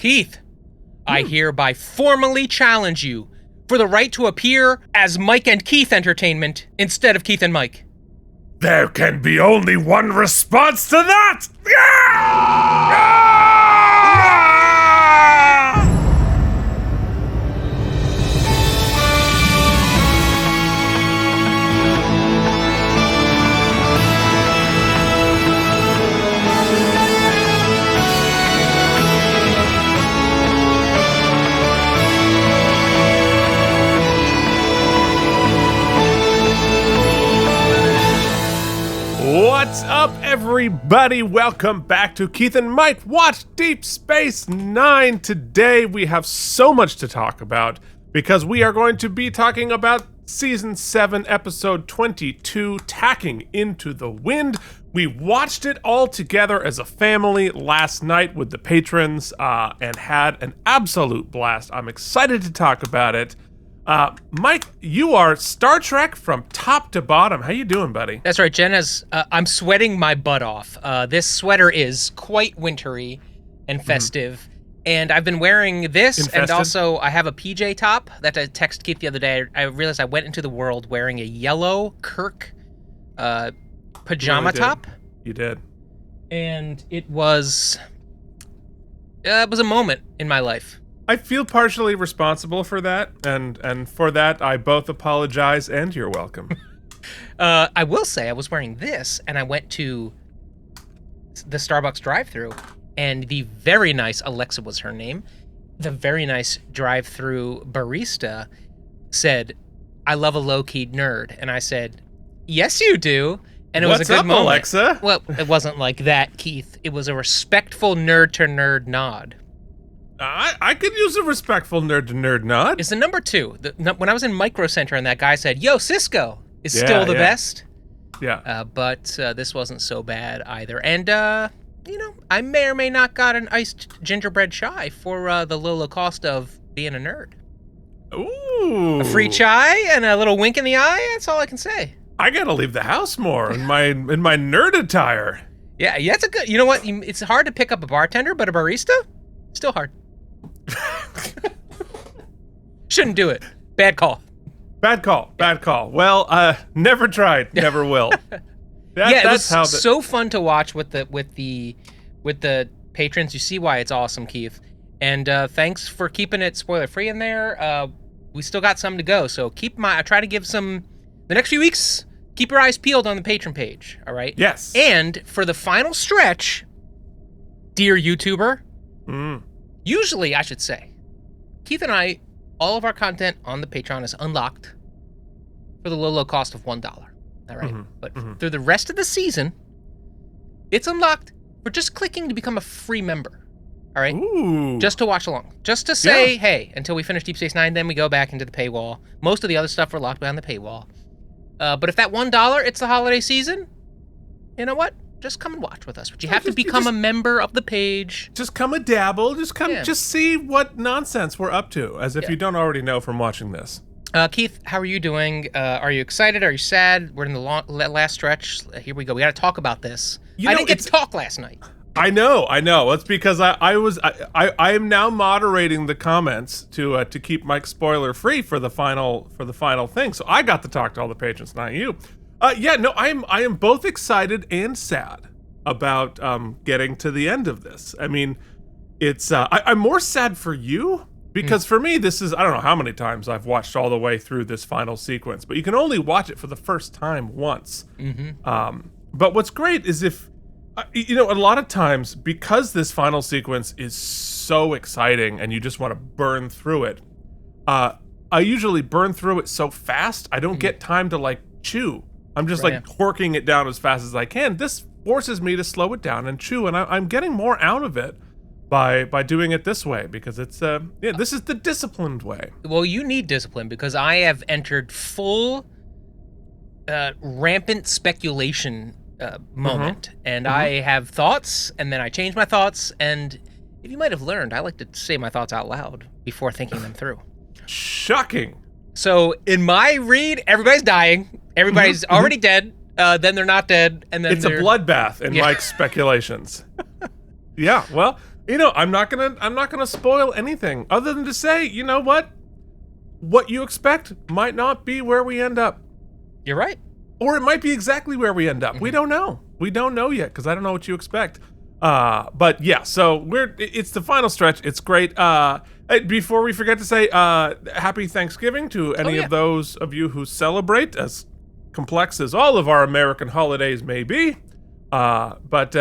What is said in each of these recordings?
Keith, I hereby formally challenge you for the right to appear as Mike and Keith Entertainment instead of Keith and Mike. There can be only one response to that! What's up, everybody? Welcome back to Keith and Mike Watch Deep Space Nine. Today we have so much to talk about because we are going to be talking about Season 7, Episode 22, Tacking into the Wind. We watched it all together as a family last night with the patrons and had an absolute blast. I'm excited to talk about it. Mike, you are Star Trek from top to bottom. How you doing, buddy? That's right, Jen. I'm sweating my butt off. This sweater is quite wintry and festive, and I've been wearing this, Infested? and also I have a PJ top that I texted Keith the other day. I realized I went into the world wearing a yellow Kirk pajama top. You did. And it was a moment in my life. I feel partially responsible for that, and for that I both apologize and you're welcome. I will say I was wearing this, and I went to the Starbucks drive-thru, and the very nice, Alexa was her name, the very nice drive-thru barista said, "I love a low-key nerd," and I said, "Yes, you do." And it was a good moment. What's up, Alexa? Well, it wasn't like that, Keith. It was a respectful nerd-to-nerd nod. I could use a respectful nerd-to-nerd nod. It's the number 2. When I was in Micro Center and that guy said, "Yo, Cisco is still the best." Yeah. But this wasn't so bad either. And, I may or may not got an iced gingerbread chai for the low cost of being a nerd. Ooh. A free chai and a little wink in the eye, that's all I can say. I gotta leave the house more in my nerd attire. Yeah, that's a good, you know what? It's hard to pick up a bartender, but a barista? Still hard. Shouldn't do it. Bad call. Bad call. Well, never tried, never will. It was so fun to watch with the patrons. You see why it's awesome, Keith. And thanks for keeping it spoiler free in there. We still got some to go, so I try to give some the next few weeks. Keep your eyes peeled on the patron page. All right. Yes. And for the final stretch, dear YouTuber. Usually, I should say, Keith and I, all of our content on the Patreon is unlocked for the low cost of $1. All right. But through the rest of the season, it's unlocked for just clicking to become a free member. All right. Ooh. Just to watch along. Just to say, hey, until we finish Deep Space Nine, then we go back into the paywall. Most of the other stuff we're locked behind the paywall. But if that $1, it's the holiday season, you know what? Just come and watch with us. But you have to become a member of the page. Just come a dabble. Just see what nonsense we're up to, as if you don't already know from watching this. Keith, how are you doing? Are you excited? Are you sad? We're in the last stretch. Here we go. We got to talk about this. I didn't get to talk last night. I know. It's because I am now moderating the comments to keep Mike spoiler free for the final thing. So I got to talk to all the patrons, not you. I am both excited and sad about getting to the end of this. I mean, it's I'm more sad for you because for me this is, I don't know how many times I've watched all the way through this final sequence, but you can only watch it for the first time once. But what's great is if a lot of times, because this final sequence is so exciting and you just want to burn through it, I usually burn through it so fast I don't get time to chew. I'm just torquing it down as fast as I can. This forces me to slow it down and chew, and I'm getting more out of it by doing it this way, because it's this is the disciplined way. Well, you need discipline because I have entered full rampant speculation moment, and I have thoughts, and then I change my thoughts, and if you might have learned, I like to say my thoughts out loud before thinking them through. Shocking. So in my read, everybody's dying. Everybody's already dead. Then they're not dead. And then it's a bloodbath in Mike's speculations. Yeah, well, I'm not gonna spoil anything other than to say, you know what you expect might not be where we end up. You're right. Or it might be exactly where we end up. We don't know. We don't know yet because I don't know what you expect. But yeah, so it's the final stretch. It's great. Before we forget to say happy Thanksgiving to any of those of you who celebrate, as complex as all of our American holidays may be. But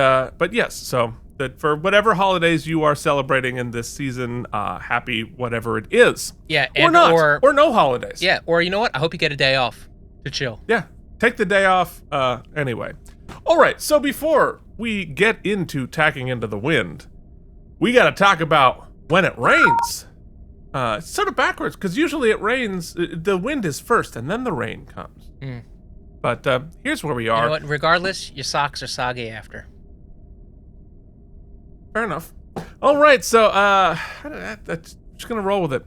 yes, so that for whatever holidays you are celebrating in this season, happy whatever it is. Yeah, or not, or no holidays. Yeah, or you know what? I hope you get a day off to chill. Yeah, take the day off. Anyway, all right. So before we get into Tacking into the Wind, we got to talk about when it rains. It's sort of backwards because usually it rains. The wind is first, and then the rain comes. But here's where we are. You know what? Regardless, your socks are soggy after. Fair enough. All right, so that's just gonna roll with it.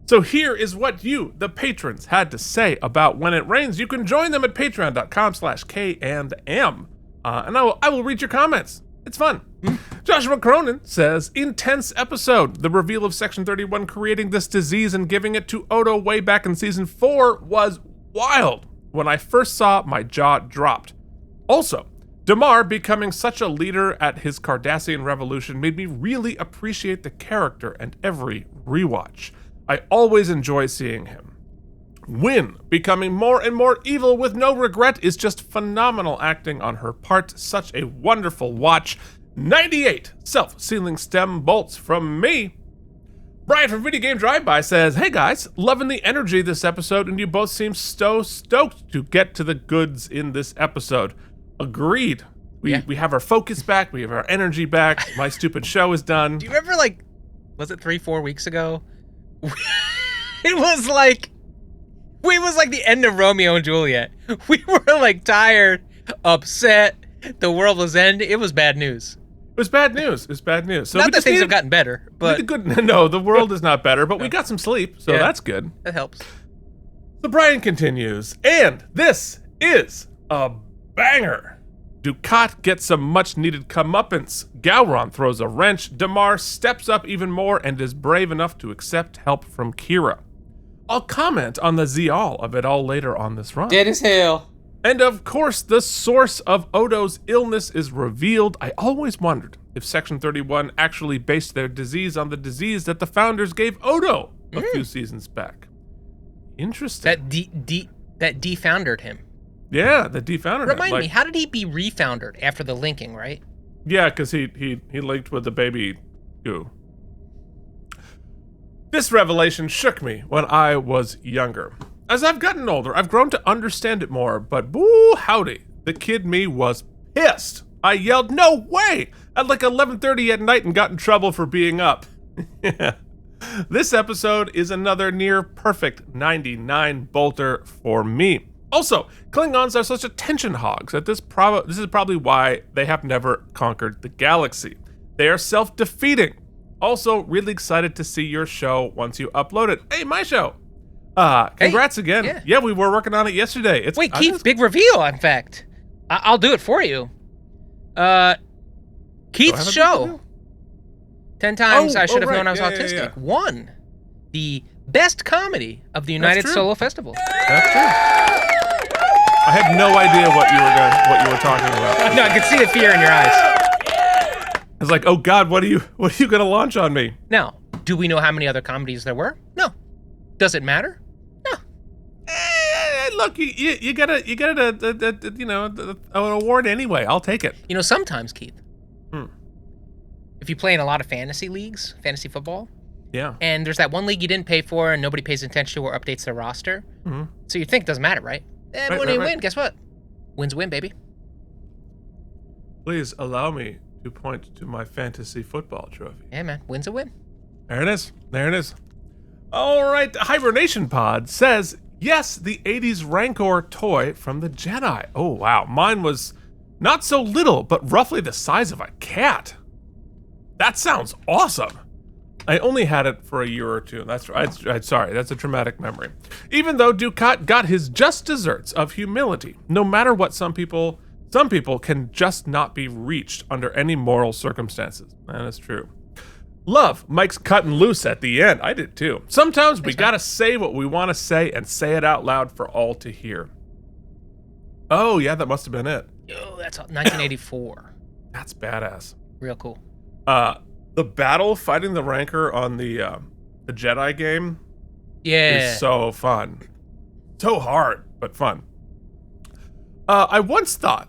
So here is what you, the patrons, had to say about When It Rains. You can join them at patreon.com/K&M. And I will read your comments. It's fun. Joshua Cronin says, intense episode. The reveal of Section 31 creating this disease and giving it to Odo way back in season 4 was wild. When I first saw, my jaw dropped. Also, Damar becoming such a leader at his Cardassian revolution made me really appreciate the character and every rewatch. I always enjoy seeing him. Wynn becoming more and more evil with no regret is just phenomenal acting on her part. Such a wonderful watch. 98 self-sealing stem bolts from me. Brian from Video Game Drive-By says, hey guys, loving the energy this episode, and you both seem so stoked to get to the goods in this episode. Agreed. We have our focus back. We have our energy back. My stupid show is done. Do you remember, was it 3-4 weeks ago? It was like the end of Romeo and Juliet. We were tired, upset. The world was ending. It was bad news. It was bad news. So not that things have gotten better, but no, the world is not better. But we got some sleep, so that's good. That helps. So Brian continues, and this is a banger. Dukat gets some much-needed comeuppance. Gowron throws a wrench. Damar steps up even more and is brave enough to accept help from Kira. I'll comment on the Zial of it all later on this run. Dead as hell. And of course, the source of Odo's illness is revealed. I always wondered if Section 31 actually based their disease on the disease that the founders gave Odo a few seasons back. Interesting. That defoundered him. Yeah, that defoundered him. Remind me, how did he be refoundered after the linking, right? Yeah, because he linked with the baby goo. This revelation shook me when I was younger. As I've gotten older, I've grown to understand it more, but boo howdy, the kid me was pissed. I yelled, no way, at 11:30 at night and got in trouble for being up. This episode is another near perfect 99 bolter for me. Also, Klingons are such attention hogs that this is probably why they have never conquered the galaxy. They are self-defeating. Also, really excited to see your show once you upload it. Hey, my show. Congrats again. Yeah, we were working on it yesterday. Wait, Keith, big reveal, in fact. I'll do it for you. Keith's show. 10 times I should have known I was autistic. Won the best comedy of the United Solo Festival. That's true. I had no idea what you were talking about. No, I could see the fear in your eyes. I was like, oh God, what are you gonna launch on me? Now, do we know how many other comedies there were? No. Does it matter? No. Look, you get an award anyway. I'll take it. Sometimes, Keith. If you play in a lot of fantasy leagues, fantasy football, and there's that one league you didn't pay for and nobody pays attention to or updates their roster, so you think it doesn't matter, right? And when you win, guess what? Wins win, baby. Please allow me to point to my fantasy football trophy. Yeah, man. Win's a win. There it is. All right, Hibernation Pod says, yes, the 80s Rancor toy from the Jedi. Oh, wow. Mine was not so little, but roughly the size of a cat. That sounds awesome. I only had it for a year or two. That's right. Sorry, that's a traumatic memory. Even though Dukat got his just desserts of humility, no matter what some people can just not be reached under any moral circumstances. That is true. Love Mike's cutting loose at the end. I did too. Sometimes we gotta say what we want to say and say it out loud for all to hear. Oh, yeah, that must have been it. Yo, that's 1984. That's badass. Real cool. The battle fighting the Rancor on the Jedi game is so fun. So hard, but fun. I once thought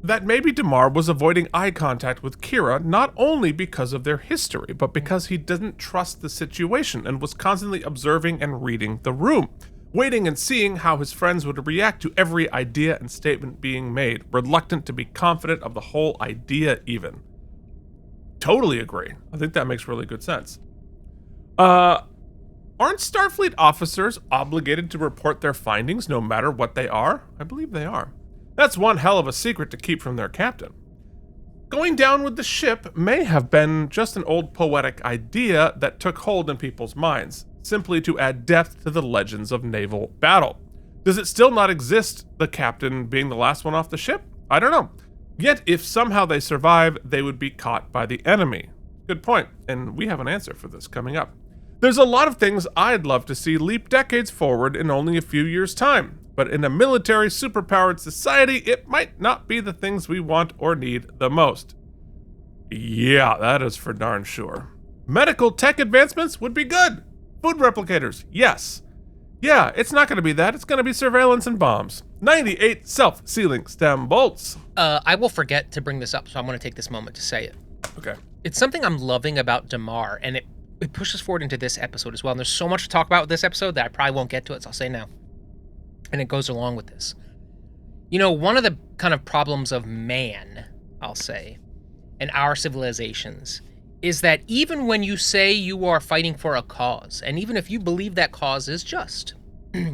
that maybe Damar was avoiding eye contact with Kira not only because of their history, but because he didn't trust the situation and was constantly observing and reading the room, waiting and seeing how his friends would react to every idea and statement being made, reluctant to be confident of the whole idea even. Totally agree. I think that makes really good sense. Aren't Starfleet officers obligated to report their findings no matter what they are? I believe they are. That's one hell of a secret to keep from their captain. Going down with the ship may have been just an old poetic idea that took hold in people's minds, simply to add depth to the legends of naval battle. Does it still not exist, the captain being the last one off the ship? I don't know. Yet, if somehow they survive, they would be caught by the enemy. Good point, and we have an answer for this coming up. There's a lot of things I'd love to see leap decades forward in only a few years' time, but in a military superpowered society, it might not be the things we want or need the most. Yeah, that is for darn sure. Medical tech advancements would be good. Food replicators, yes. Yeah, it's not going to be that. It's going to be surveillance and bombs. 98 self-sealing stem bolts. I will forget to bring this up, so I'm going to take this moment to say it. Okay. It's something I'm loving about Damar, and it pushes forward into this episode as well. And there's so much to talk about with this episode that I probably won't get to it, so I'll say now. And it goes along with this. You know, one of the kind of problems of man, I'll say, and our civilizations, is that even when you say you are fighting for a cause, and even if you believe that cause is just,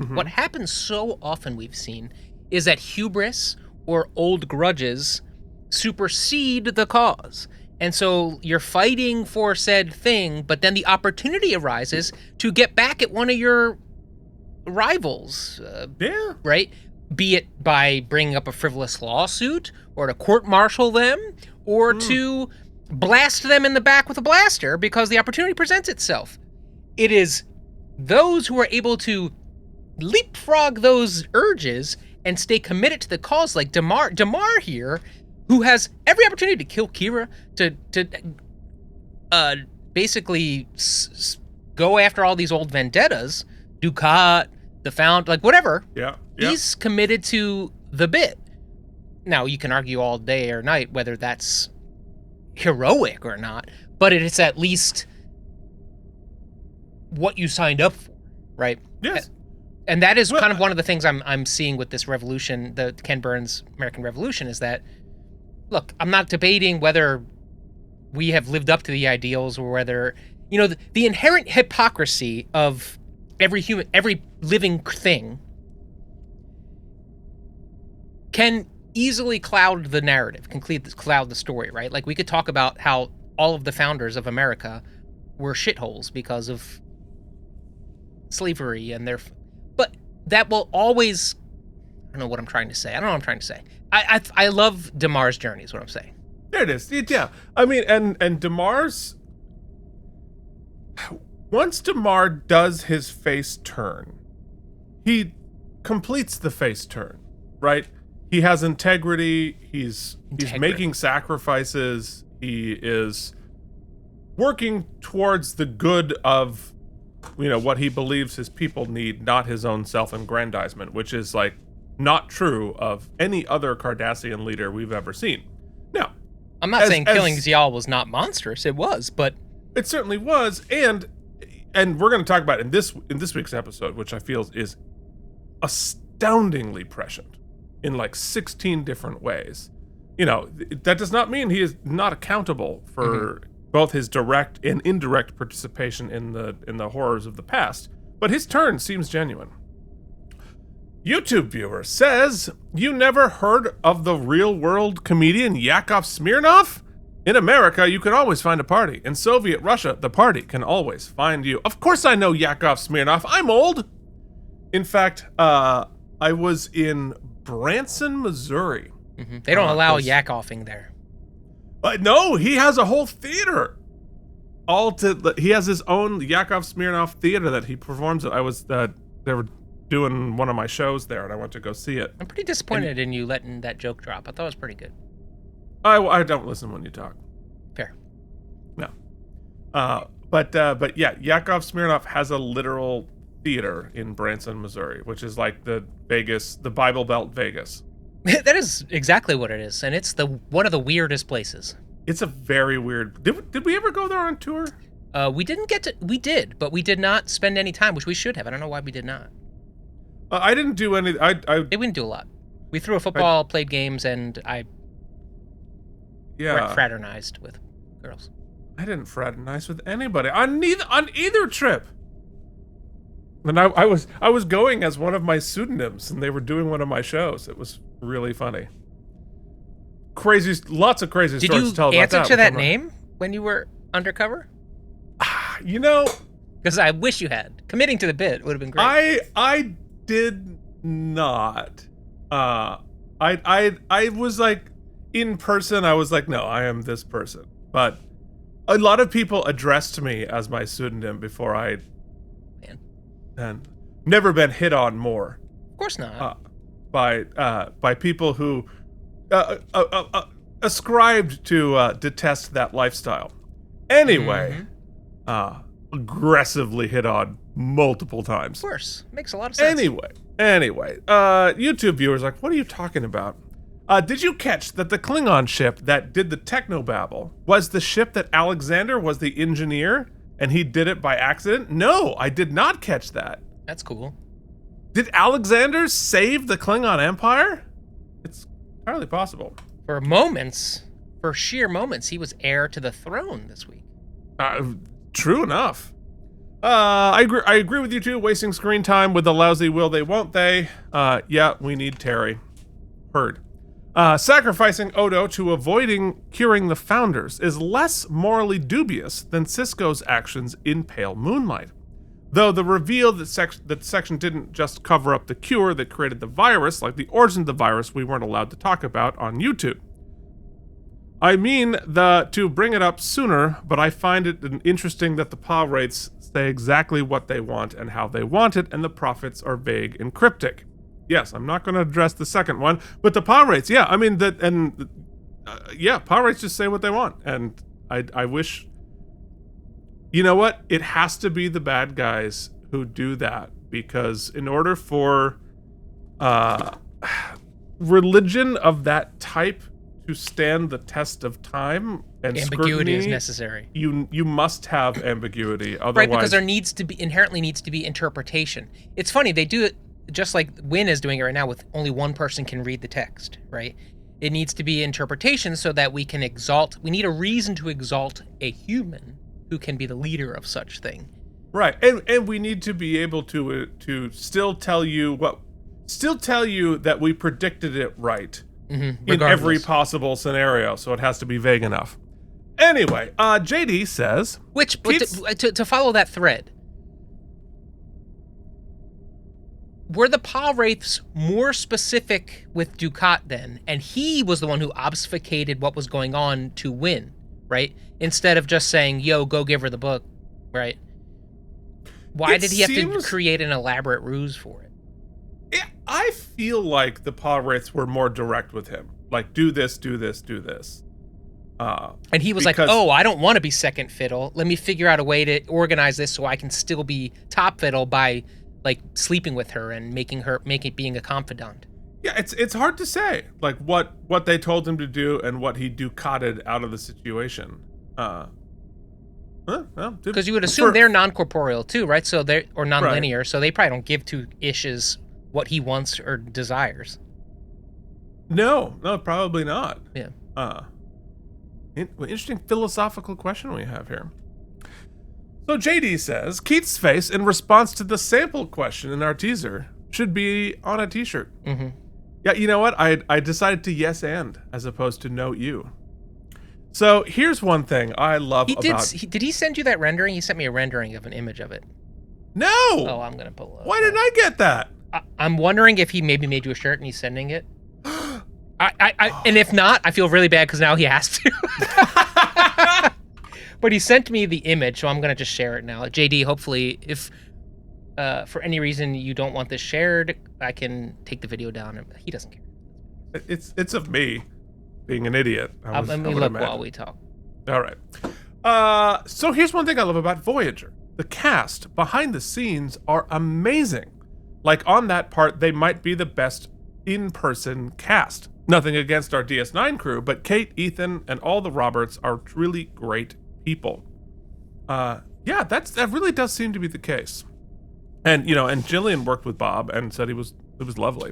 what happens so often we've seen is that hubris or old grudges supersede the cause. And so you're fighting for said thing, but then the opportunity arises to get back at one of your rivals. Right? Be it by bringing up a frivolous lawsuit, or to court-martial them, or to blast them in the back with a blaster because the opportunity presents itself. It is those who are able to leapfrog those urges and stay committed to the cause, like Damar here, who has every opportunity to kill Kira, to basically go after all these old vendettas, Dukat, the Found, like whatever. Yeah. He's committed to the bit. Now, you can argue all day or night whether that's heroic or not, but it's at least what you signed up for, right? Yes. And that is kind of one of the things I'm seeing with this revolution, the Ken Burns American Revolution, is that, look, I'm not debating whether we have lived up to the ideals or whether, you know, the inherent hypocrisy of every living thing can easily cloud the narrative, can cloud the story, right? Like, we could talk about how all of the founders of America were shitholes because of slavery and but that will always, I don't know what I'm trying to say. I love Damar's journey is what I'm saying. There it is. Yeah. I mean, and Damar's, once Damar does his face turn, he completes the face turn, right? He has integrity. He's making sacrifices. He is working towards the good of, you know, what he believes his people need, not his own self-aggrandizement, which is like not true of any other Cardassian leader we've ever seen. Now, I'm not saying killing Ziyal was not monstrous. It was, but it certainly was, and we're going to talk about it in this week's episode, which I feel is astoundingly prescient in like 16 different ways. You know, that does not mean he is not accountable for both his direct and indirect participation in the horrors of the past, but his turn seems genuine. YouTube viewer says, you never heard of the real-world comedian Yakov Smirnoff? In America, you can always find a party. In Soviet Russia, the party can always find you. Of course I know Yakov Smirnoff. I'm old. In fact, I was in Branson, Missouri. They don't allow Yakoving there. No, he has a whole theater. he has his own Yakov Smirnoff theater that he performs at. They were doing one of my shows there, and I went to go see it. I'm pretty disappointed in you letting that joke drop. I thought it was pretty good. I don't listen when you talk. Fair. No. But yeah, Yakov Smirnoff has a literal theater in Branson, Missouri, which is like the Bible Belt Vegas. That is exactly what it is, and it's one of the weirdest places. It's a very weird. Did we ever go there on tour? We didn't get to. We did, but we did not spend any time, which we should have. I don't know why we did not. I didn't do any. We didn't do a lot. We threw a football, played games, and I fraternized with girls. I didn't fraternize with anybody on either trip. And I was going as one of my pseudonyms, and they were doing one of my shows. It was really funny. Lots of crazy stories to tell about that. Did you answer to that name when you were undercover? You know, because I wish you had. Committing to the bit would have been great. I did not. I was like, in person, I was like, no, I am this person. But a lot of people addressed me as my pseudonym before I... Man. And never been hit on more. Of course not. By people who ascribed to detest that lifestyle. Anyway, aggressively hit on multiple times. Of course. Makes a lot of sense. Anyway, YouTube viewers are like, what are you talking about? Did you catch that the Klingon ship that did the technobabble was the ship that Alexander was the engineer and he did it by accident? No, I did not catch that. That's cool. Did Alexander save the Klingon Empire? It's entirely possible. For sheer moments, he was heir to the throne this week. True enough. I agree with you too. Wasting screen time with the lousy will they won't they. Yeah, we need Terry. Heard. Sacrificing Odo to avoiding curing the Founders is less morally dubious than Cisco's actions in Pale Moonlight. Though the reveal that Section didn't just cover up the cure that created the virus, like the origin of the virus we weren't allowed to talk about on YouTube. I mean to bring it up sooner, but I find it interesting that the PA rates say exactly what they want and how they want it, and the prophets are vague and cryptic. Yes, I'm not going to address the second one, but the PA rates, yeah, I mean, PA rates just say what they want, and I wish, you know what, it has to be the bad guys who do that, because in order for religion of that type to stand the test of time and ambiguity scrutiny, is necessary. You must have ambiguity, otherwise... Right, because there inherently needs to be interpretation. It's funny, they do it just like Win is doing it right now with only one person can read the text, right? It needs to be interpretation so that we need a reason to exalt a human who can be the leader of such thing. Right, and we need to be able to still tell you that we predicted it right in every possible scenario, so it has to be vague enough. Anyway, JD says... To follow that thread, were the PA wraiths more specific with Dukat then, and he was the one who obfuscated what was going on to Win, right? Instead of just saying, yo, go give her the book, right? Why did he have to create an elaborate ruse for it? I feel like the PA wraiths were more direct with him. Like, do this, do this, do this. And he was like, oh, I don't want to be second fiddle. Let me figure out a way to organize this so I can still be top fiddle by... like sleeping with her and making it being a confidant. Yeah, it's hard to say like what they told him to do and what he Ducated out of the situation. Because you would assume they're non-corporeal too, right? So they're non-linear, right. So they probably don't give two ishes what he wants or desires. No, probably not. Yeah. Interesting philosophical question we have here. So JD says, Keith's face in response to the sample question in our teaser should be on a t-shirt. Mm-hmm. Yeah, you know what? I decided to yes and as opposed to no you. So here's one thing I love Did he send you that rendering? He sent me a rendering of an image of it. No! Oh, I'm going to pull up. Why didn't I get that? I'm wondering if he maybe made you a shirt and he's sending it. And if not, I feel really bad because now he has to. But he sent me the image, so I'm going to just share it now. JD, hopefully, if for any reason you don't want this shared, I can take the video down. He doesn't care. It's of me being an idiot. Let me look while we talk. All right. So here's one thing I love about Voyager. The cast behind the scenes are amazing. Like on that part, they might be the best in-person cast. Nothing against our DS9 crew, but Kate, Ethan, and all the Roberts are really great people. Yeah, that really does seem to be the case. And and Jillian worked with Bob and said it was lovely.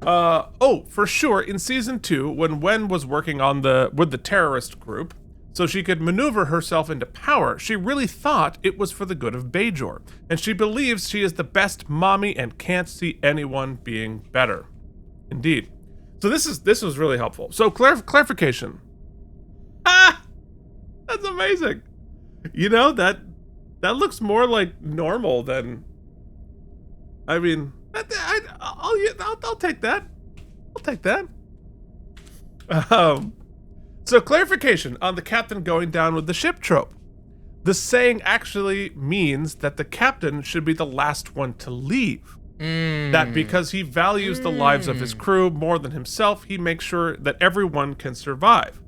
For sure, in season 2, when Wen was working with the terrorist group, so she could maneuver herself into power, she really thought it was for the good of Bajor, and she believes she is the best mommy and can't see anyone being better. Indeed. So this was really helpful. So clarification. That's amazing. That looks more like normal than. I mean, I'll take that. I'll take that. So clarification on the captain going down with the ship trope. The saying actually means that the captain should be the last one to leave. That because he values the lives of his crew more than himself, he makes sure that everyone can survive.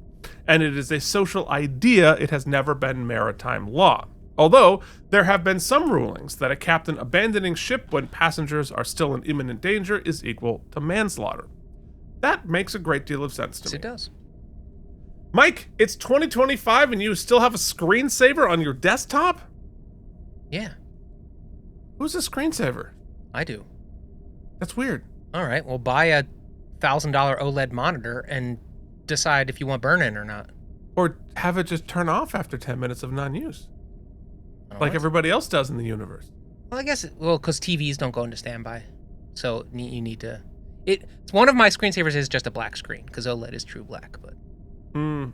And it is a social idea, it has never been maritime law. Although, there have been some rulings that a captain abandoning ship when passengers are still in imminent danger is equal to manslaughter. That makes a great deal of sense to me. Yes, it does. Mike, it's 2025 and you still have a screensaver on your desktop? Yeah. Who's a screensaver? I do. That's weird. All right, well, buy a $1,000 OLED monitor and decide if you want burn-in or not. Or have it just turn off after 10 minutes of non-use. Like everybody else does in the universe. Well, I guess, because TVs don't go into standby. So you need to... It's one of my screensavers is just a black screen, because OLED is true black, but... Who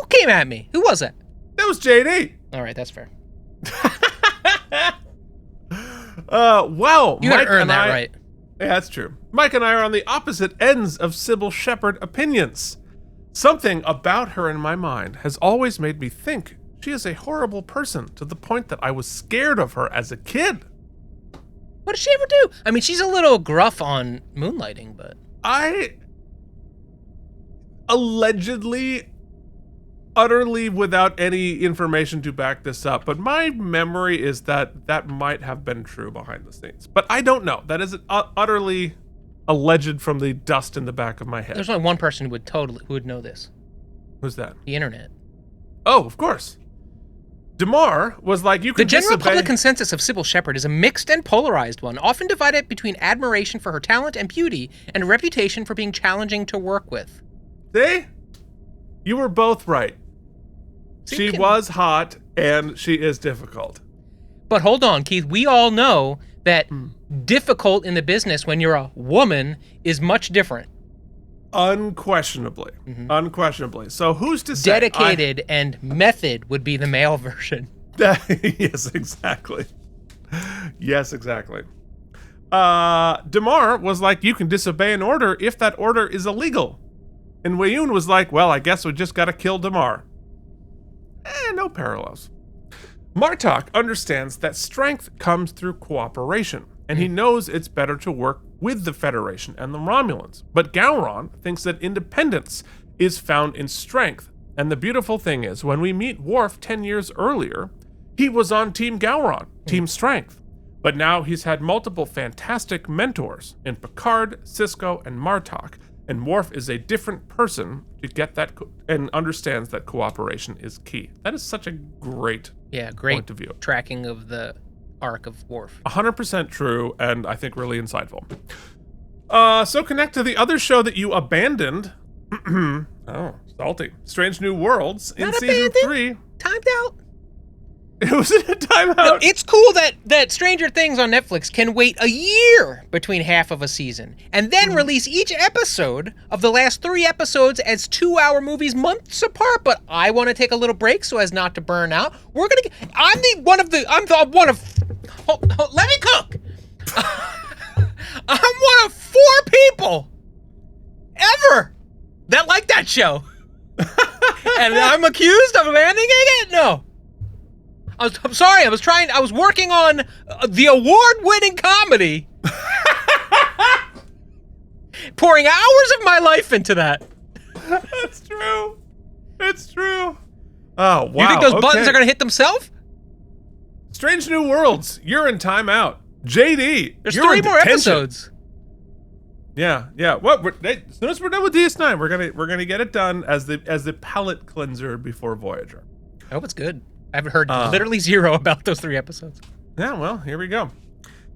came at me? Who was it? That was JD. All right, that's fair. Well, you gotta earn that right. Yeah, that's true. Mike and I are on the opposite ends of Sybil Shepherd opinions. Something about her in my mind has always made me think she is a horrible person to the point that I was scared of her as a kid. What did she ever do? I mean, she's a little gruff on moonlighting, but... I allegedly, utterly without any information to back this up, but my memory is that might have been true behind the scenes. But I don't know. That is utterly alleged from the dust in the back of my head. There's only one person who would know this. Who's that? The internet. Oh, of course. DeMar was like, you could The general public consensus of Sybil Shepherd is a mixed and polarized one, often divided between admiration for her talent and beauty and a reputation for being challenging to work with. See? You were both right. She was hot, and she is difficult. But hold on, Keith. We all know that difficult in the business when you're a woman is much different. Unquestionably. Unquestionably. So who's to say? Dedicated and method would be the male version. Yes, exactly. Yes, exactly. DeMar was like, you can disobey an order if that order is illegal. And Wayun was like, well, I guess we just gotta kill DeMar. No parallels. Martok understands that strength comes through cooperation, and he knows it's better to work with the Federation and the Romulans. But Gowron thinks that independence is found in strength. And the beautiful thing is, when we meet Worf 10 years earlier, he was on Team Gowron, Team Strength. But now he's had multiple fantastic mentors in Picard, Sisko, and Martok. And Worf is a different person to get that and understands that cooperation is key. That is such a great point of view. Tracking of the arc of Worf. 100% true, and I think really insightful. So connect to the other show that you abandoned. Oh, salty. Strange New Worlds in season 3. Timed out. It was a timeout. No, it's cool that Stranger Things on Netflix can wait a year between half of a season and then release each episode of the last 3 episodes as 2-hour movies months apart. But I want to take a little break so as not to burn out. Let me cook. I'm one of 4 people ever that like that show. and I'm accused of abandoning it? No. I'm sorry. I was working on the award-winning comedy. Pouring hours of my life into that. That's true. It's true. Oh, wow. You think those buttons are going to hit themselves? Strange New Worlds. You're in timeout. JD, There's you're 3 in more detention. episodes. Yeah. Well, as soon as we're done with DS9, we're gonna get it done as the palate cleanser before Voyager. I hope it's good. I haven't heard literally zero about those 3 episodes. Yeah, well, here we go.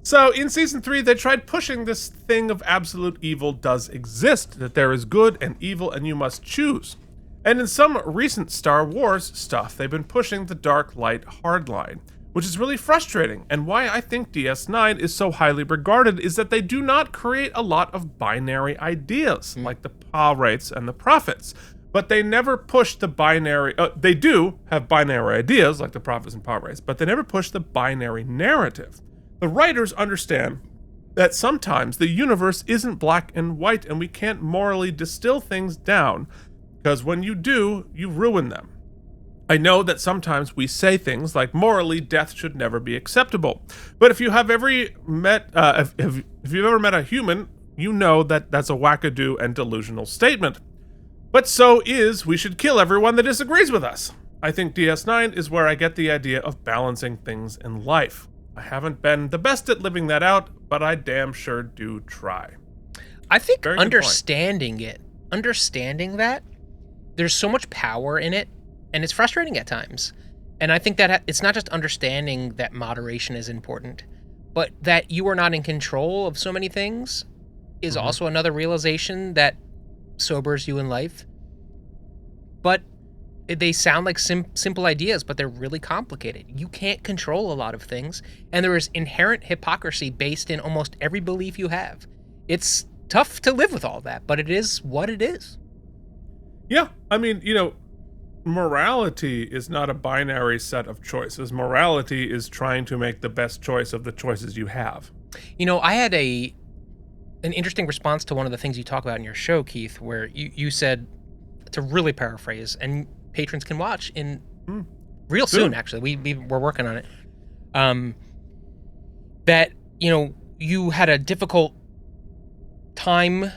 So in season 3, they tried pushing this thing of absolute evil does exist, that there is good and evil and you must choose. And in some recent Star Wars stuff, they've been pushing the dark light hardline, which is really frustrating. And why I think DS9 is so highly regarded is that they do not create a lot of binary ideas, like the Pa-Wraiths and the Prophets. But they never push the binary... they do have binary ideas, like the Prophets and Pa-Wraiths, but they never push the binary narrative. The writers understand that sometimes the universe isn't black and white, and we can't morally distill things down, because when you do, you ruin them. I know that sometimes we say things like morally death should never be acceptable, but if you have if you've ever met a human, you know that that's a wackadoo and delusional statement. But so is we should kill everyone that disagrees with us. I think DS9 is where I get the idea of balancing things in life. I haven't been the best at living that out, but I damn sure do try. I think understanding that, there's so much power in it, and it's frustrating at times. And I think that it's not just understanding that moderation is important, but that you are not in control of so many things is also another realization that sobers you in life. But they sound like simple ideas, but they're really complicated. You can't control a lot of things, and there is inherent hypocrisy based in almost every belief you have. It's tough to live with all that, but it is what it is. Yeah, I mean, morality is not a binary set of choices. Morality is trying to make the best choice of the choices you have. I had an interesting response to one of the things you talk about in your show, Keith, where you said, to really paraphrase, and patrons can watch in real soon, actually. We're working on it. That, you had a difficult time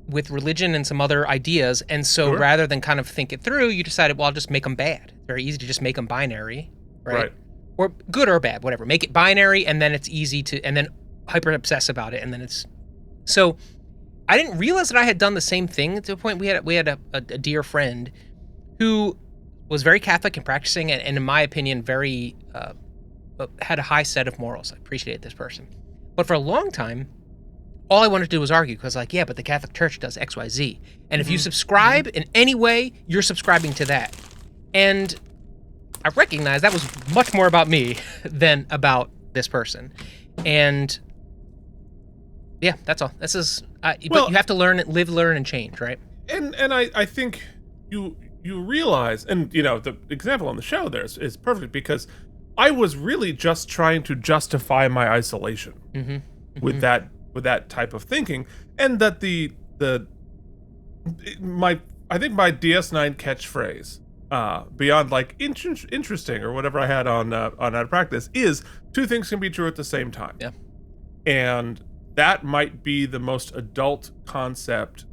with religion and some other ideas, and so rather than kind of think it through, you decided, well, I'll just make them bad. It's very easy to just make them binary, right? Or good or bad, whatever. Make it binary, and then it's easy to, and then hyper obsess about it, and then it's... So I didn't realize that I had done the same thing to a point. We had a dear friend who was very Catholic and practicing, and in my opinion, very had a high set of morals. I appreciated this person. But for a long time, all I wanted to do was argue, because but the Catholic Church does X, Y, Z. And if you subscribe in any way, you're subscribing to that. And I recognized that was much more about me than about this person. And yeah, that's all. This is, but you have to live, learn, and change, right? And I think you realize, and the example on the show there is perfect, because I was really just trying to justify my isolation with that type of thinking, and that I think my DS9 catchphrase, beyond interesting or whatever I had on How to Practice, is two things can be true at the same time. Yeah. And that might be the most adult concept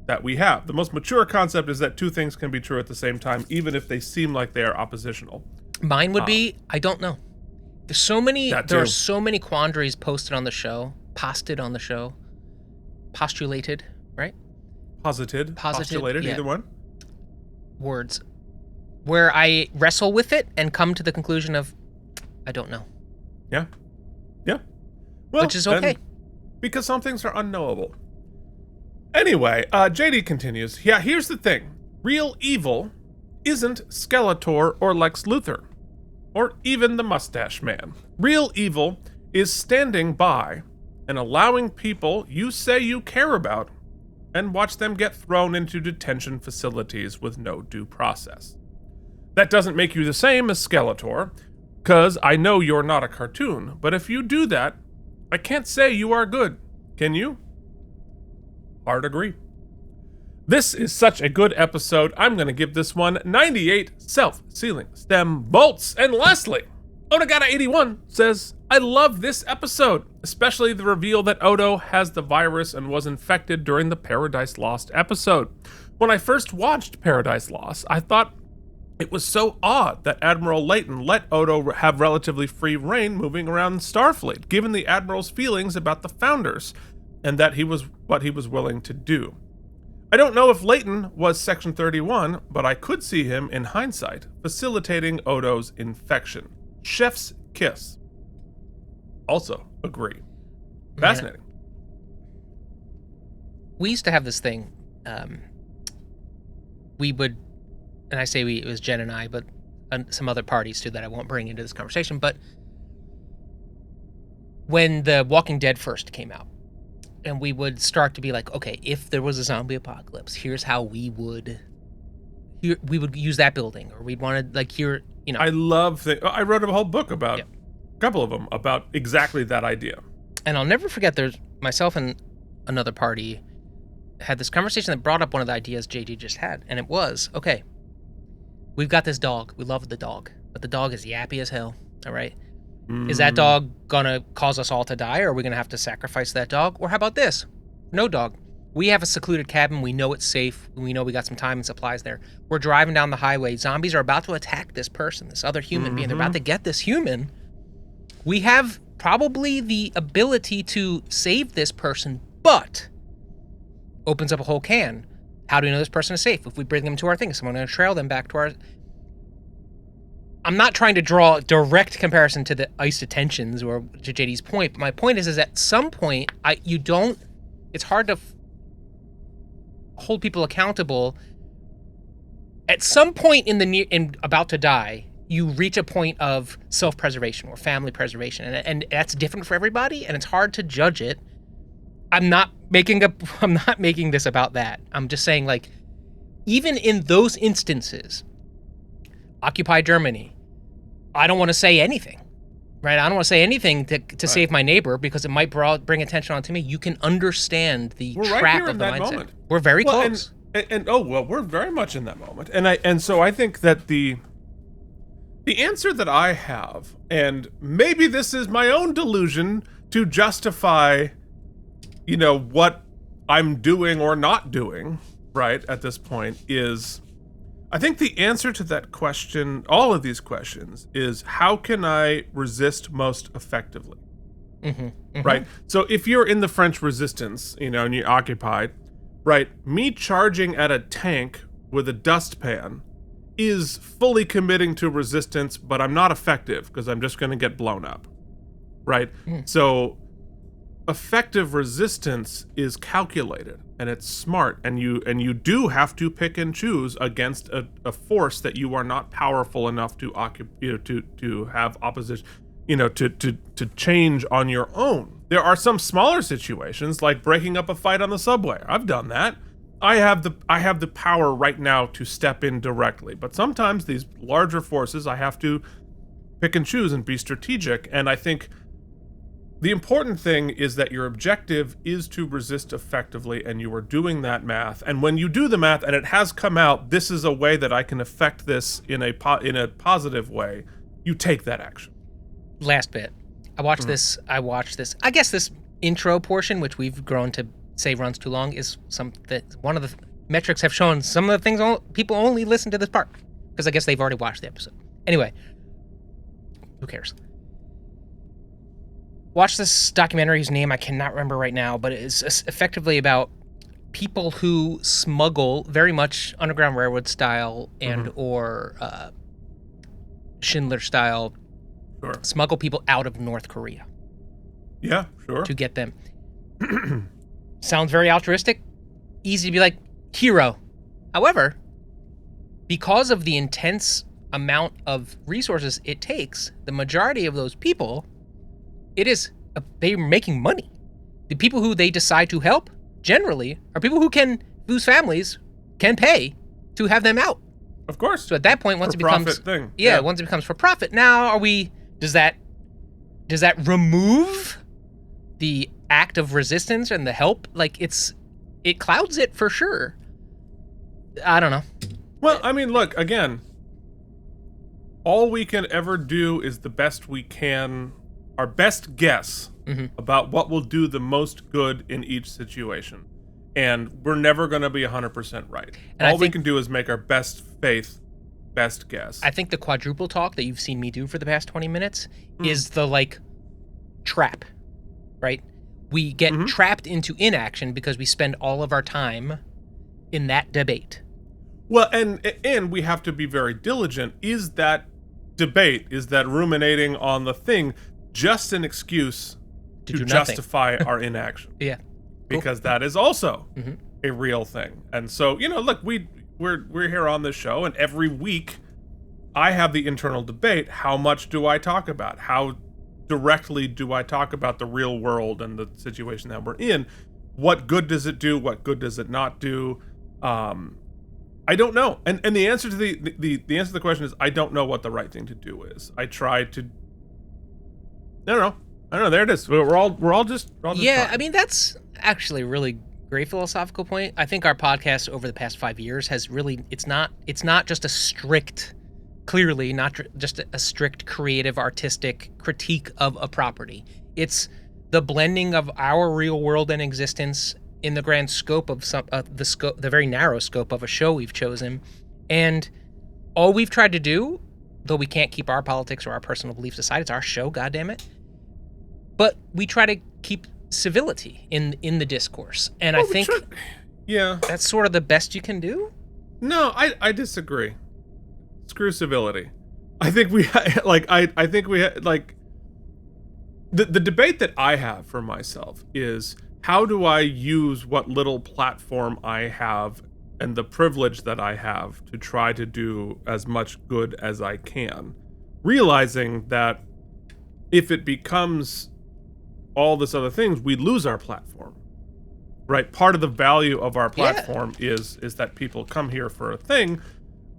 that we have. The most mature concept is that two things can be true at the same time, even if they seem like they are oppositional. Mine would be, I don't know. There are so many quandaries postulated on the show, postulated, right? Postulated, yeah. either one. Words. Where I wrestle with it and come to the conclusion of, I don't know. Yeah. Well, which is okay. Because some things are unknowable. Anyway, JD continues. Yeah, here's the thing. Real evil isn't Skeletor or Lex Luthor, or even the Mustache Man. Real evil is standing by and allowing people you say you care about and watch them get thrown into detention facilities with no due process. That doesn't make you the same as Skeletor, because I know you're not a cartoon, but if you do that, I can't say you are good, can you? Hard agree. This is such a good episode. I'm going to give this one 98 self-sealing stem bolts. And lastly, Odagata81 says, I love this episode, especially the reveal that Odo has the virus and was infected during the Paradise Lost episode. When I first watched Paradise Lost, I thought it was so odd that Admiral Layton let Odo have relatively free reign moving around Starfleet, given the Admiral's feelings about the Founders, and that he was what he was willing to do. I don't know if Layton was Section 31, but I could see him, in hindsight, facilitating Odo's infection. Chef's kiss. Also agree. Fascinating. Man. We used to have this thing. We would, and I say we, it was Jen and I, but some other parties too that I won't bring into this conversation, but when The Walking Dead first came out, and we would start to be like, okay, if there was a zombie apocalypse, here's how we would use that building, or we'd want to, like, here, you know. I wrote a whole book about, a couple of them, about exactly that idea. And I'll never forget, there's myself and another party had this conversation that brought up one of the ideas JD just had, and it was, okay, we've got this dog, we love the dog, but the dog is yappy as hell, all right? Is that dog gonna cause us all to die, or are we gonna have to sacrifice that dog? Or how about this? No dog. We have a secluded cabin, we know it's safe, we know we got some time and supplies there. We're driving down the highway, zombies are about to attack this person, this other human being, they're about to get this human. We have probably the ability to save this person, but opens up a whole can. How do we know this person is safe? If we bring them to our thing, is someone gonna trail them back to our... I'm not trying to draw a direct comparison to the ice detentions or to JD's point, but my point is at some point, it's hard to hold people accountable. At some point in about to die, you reach a point of self-preservation or family preservation, and that's different for everybody, and it's hard to judge it. I'm not making this about that. I'm just saying, like, even in those instances, Occupy Germany, I don't want to say anything, right? I don't want to say anything to save my neighbor because it might bring attention onto me. You can understand the trap of the mindset. Moment. We're very close. We're very much in that moment. And so I think that the answer that I have, and maybe this is my own delusion to justify, what I'm doing or not doing, right, at this point, is I think the answer to that question, all of these questions, is how can I resist most effectively? Right? So if you're in the French resistance, and you're occupied, right, me charging at a tank with a dustpan is fully committing to resistance, but I'm not effective because I'm just going to get blown up, right? So effective resistance is calculated and it's smart, and you do have to pick and choose against a force that you are not powerful enough to to have opposition, to change on your own. There are some smaller situations like breaking up a fight on the subway. I've done that. I have the power right now to step in directly, but sometimes these larger forces I have to pick and choose and be strategic. And I think the important thing is that your objective is to resist effectively, and you are doing that math. And when you do the math and it has come out, this is a way that I can affect this in a positive way, you take that action. Last bit. I watched this. I guess this intro portion, which we've grown to say runs too long, is one of the metrics have shown some of the things people only listen to this part because I guess they've already watched the episode. Anyway, who cares? Watch this documentary whose name I cannot remember right now, but it is effectively about people who smuggle, very much Underground Railroad style and or Schindler style, smuggle people out of North Korea. Yeah, sure. To get them. Sounds very altruistic. Easy to be like, hero. However, because of the intense amount of resources it takes, the majority of those people, they're making money. The people who they decide to help generally are people whose families can pay to have them out. Of course. So at that point, once it becomes once it becomes for profit, now does that remove the act of resistance and the help? Like it clouds it for sure. I don't know. Well, I mean, look, again, all we can ever do is the best we can, our best guess about what will do the most good in each situation. And we're never going to be 100% right. And all we can do is make our best faith, best guess. I think the quadruple talk that you've seen me do for the past 20 minutes is the, like, trap, right? We get trapped into inaction because we spend all of our time in that debate. Well, and we have to be very diligent. Is that debate, is that ruminating on the thing just an excuse to justify our inaction? Yeah. Because that is also a real thing. And so, you know, look, we're here on this show, and every week I have the internal debate. How much do I talk about? How directly do I talk about the real world and the situation that we're in? What good does it do? What good does it not do? I don't know. And the answer to the answer to the question is I don't know what the right thing to do is. I try to I don't know. There it is. We're all just yeah, talking. I mean, that's actually a really great philosophical point. I think our podcast over the past 5 years has really, it's not just a strict, clearly not just a strict creative artistic critique of a property. It's the blending of our real world and existence in the grand scope of the very narrow scope of a show we've chosen. And all we've tried to do, though we can't keep our politics or our personal beliefs aside, it's our show, goddammit. But we try to keep civility in the discourse. And I think that's sort of the best you can do. No, I disagree. Screw civility. I think we the debate that I have for myself is, how do I use what little platform I have and the privilege that I have to try to do as much good as I can, realizing that if it becomes all this other things, we lose our platform, right? Part of the value of our platform is that people come here for a thing.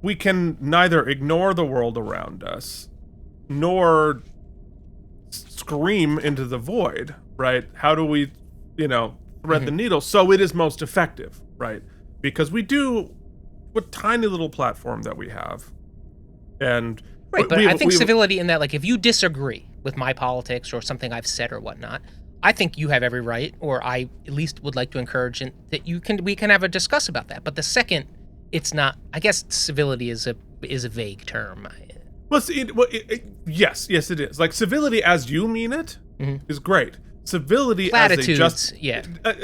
We can neither ignore the world around us nor scream into the void, right? How do we, thread the needle so it is most effective, right? Because we do what tiny little platform that we have. And right, but I think civility in that, like, if you disagree with my politics or something I've said or whatnot, I think you have every right, or I at least would like to encourage that we can have a discuss about that. But the second it's not, I guess civility is a vague term. Well, yes, it is. Like, civility as you mean it is great. Civility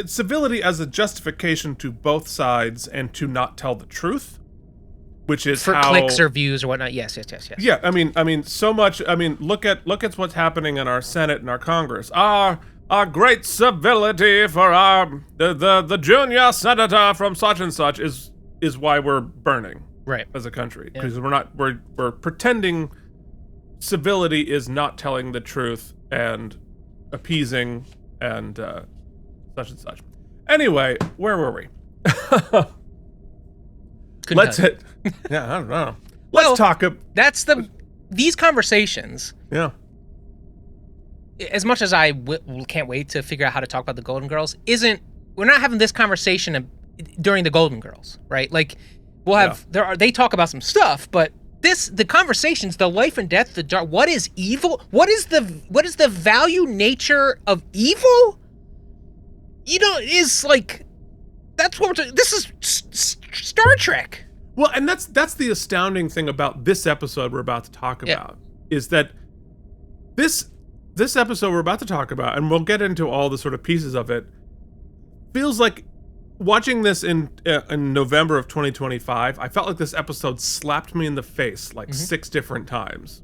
civility as a justification to both sides and to not tell the truth, which is for clicks or views or whatnot. Yes. Yeah, I mean, so much. I mean, look at what's happening in our Senate and our Congress. Our great civility for the junior senator from such and such is why we're burning, right, as a country, because we're pretending civility is not telling the truth and appeasing and such and such. Anyway, where were we? Let's hit. Yeah, I don't know. Let's talk. That's these conversations. Yeah. As much as I can't wait to figure out how to talk about the Golden Girls, we're not having this conversation during the Golden Girls, right? Like, we'll have they talk about some stuff, but the conversations, the life and death, the dark, what is evil? What is the value nature of evil? Is like, that's what this is Star Trek. Well, and that's the astounding thing about this episode we're about to talk about, is that this episode we're about to talk about, and we'll get into all the sort of pieces of it, feels like watching this in November of 2025, I felt like this episode slapped me in the face like 6 different times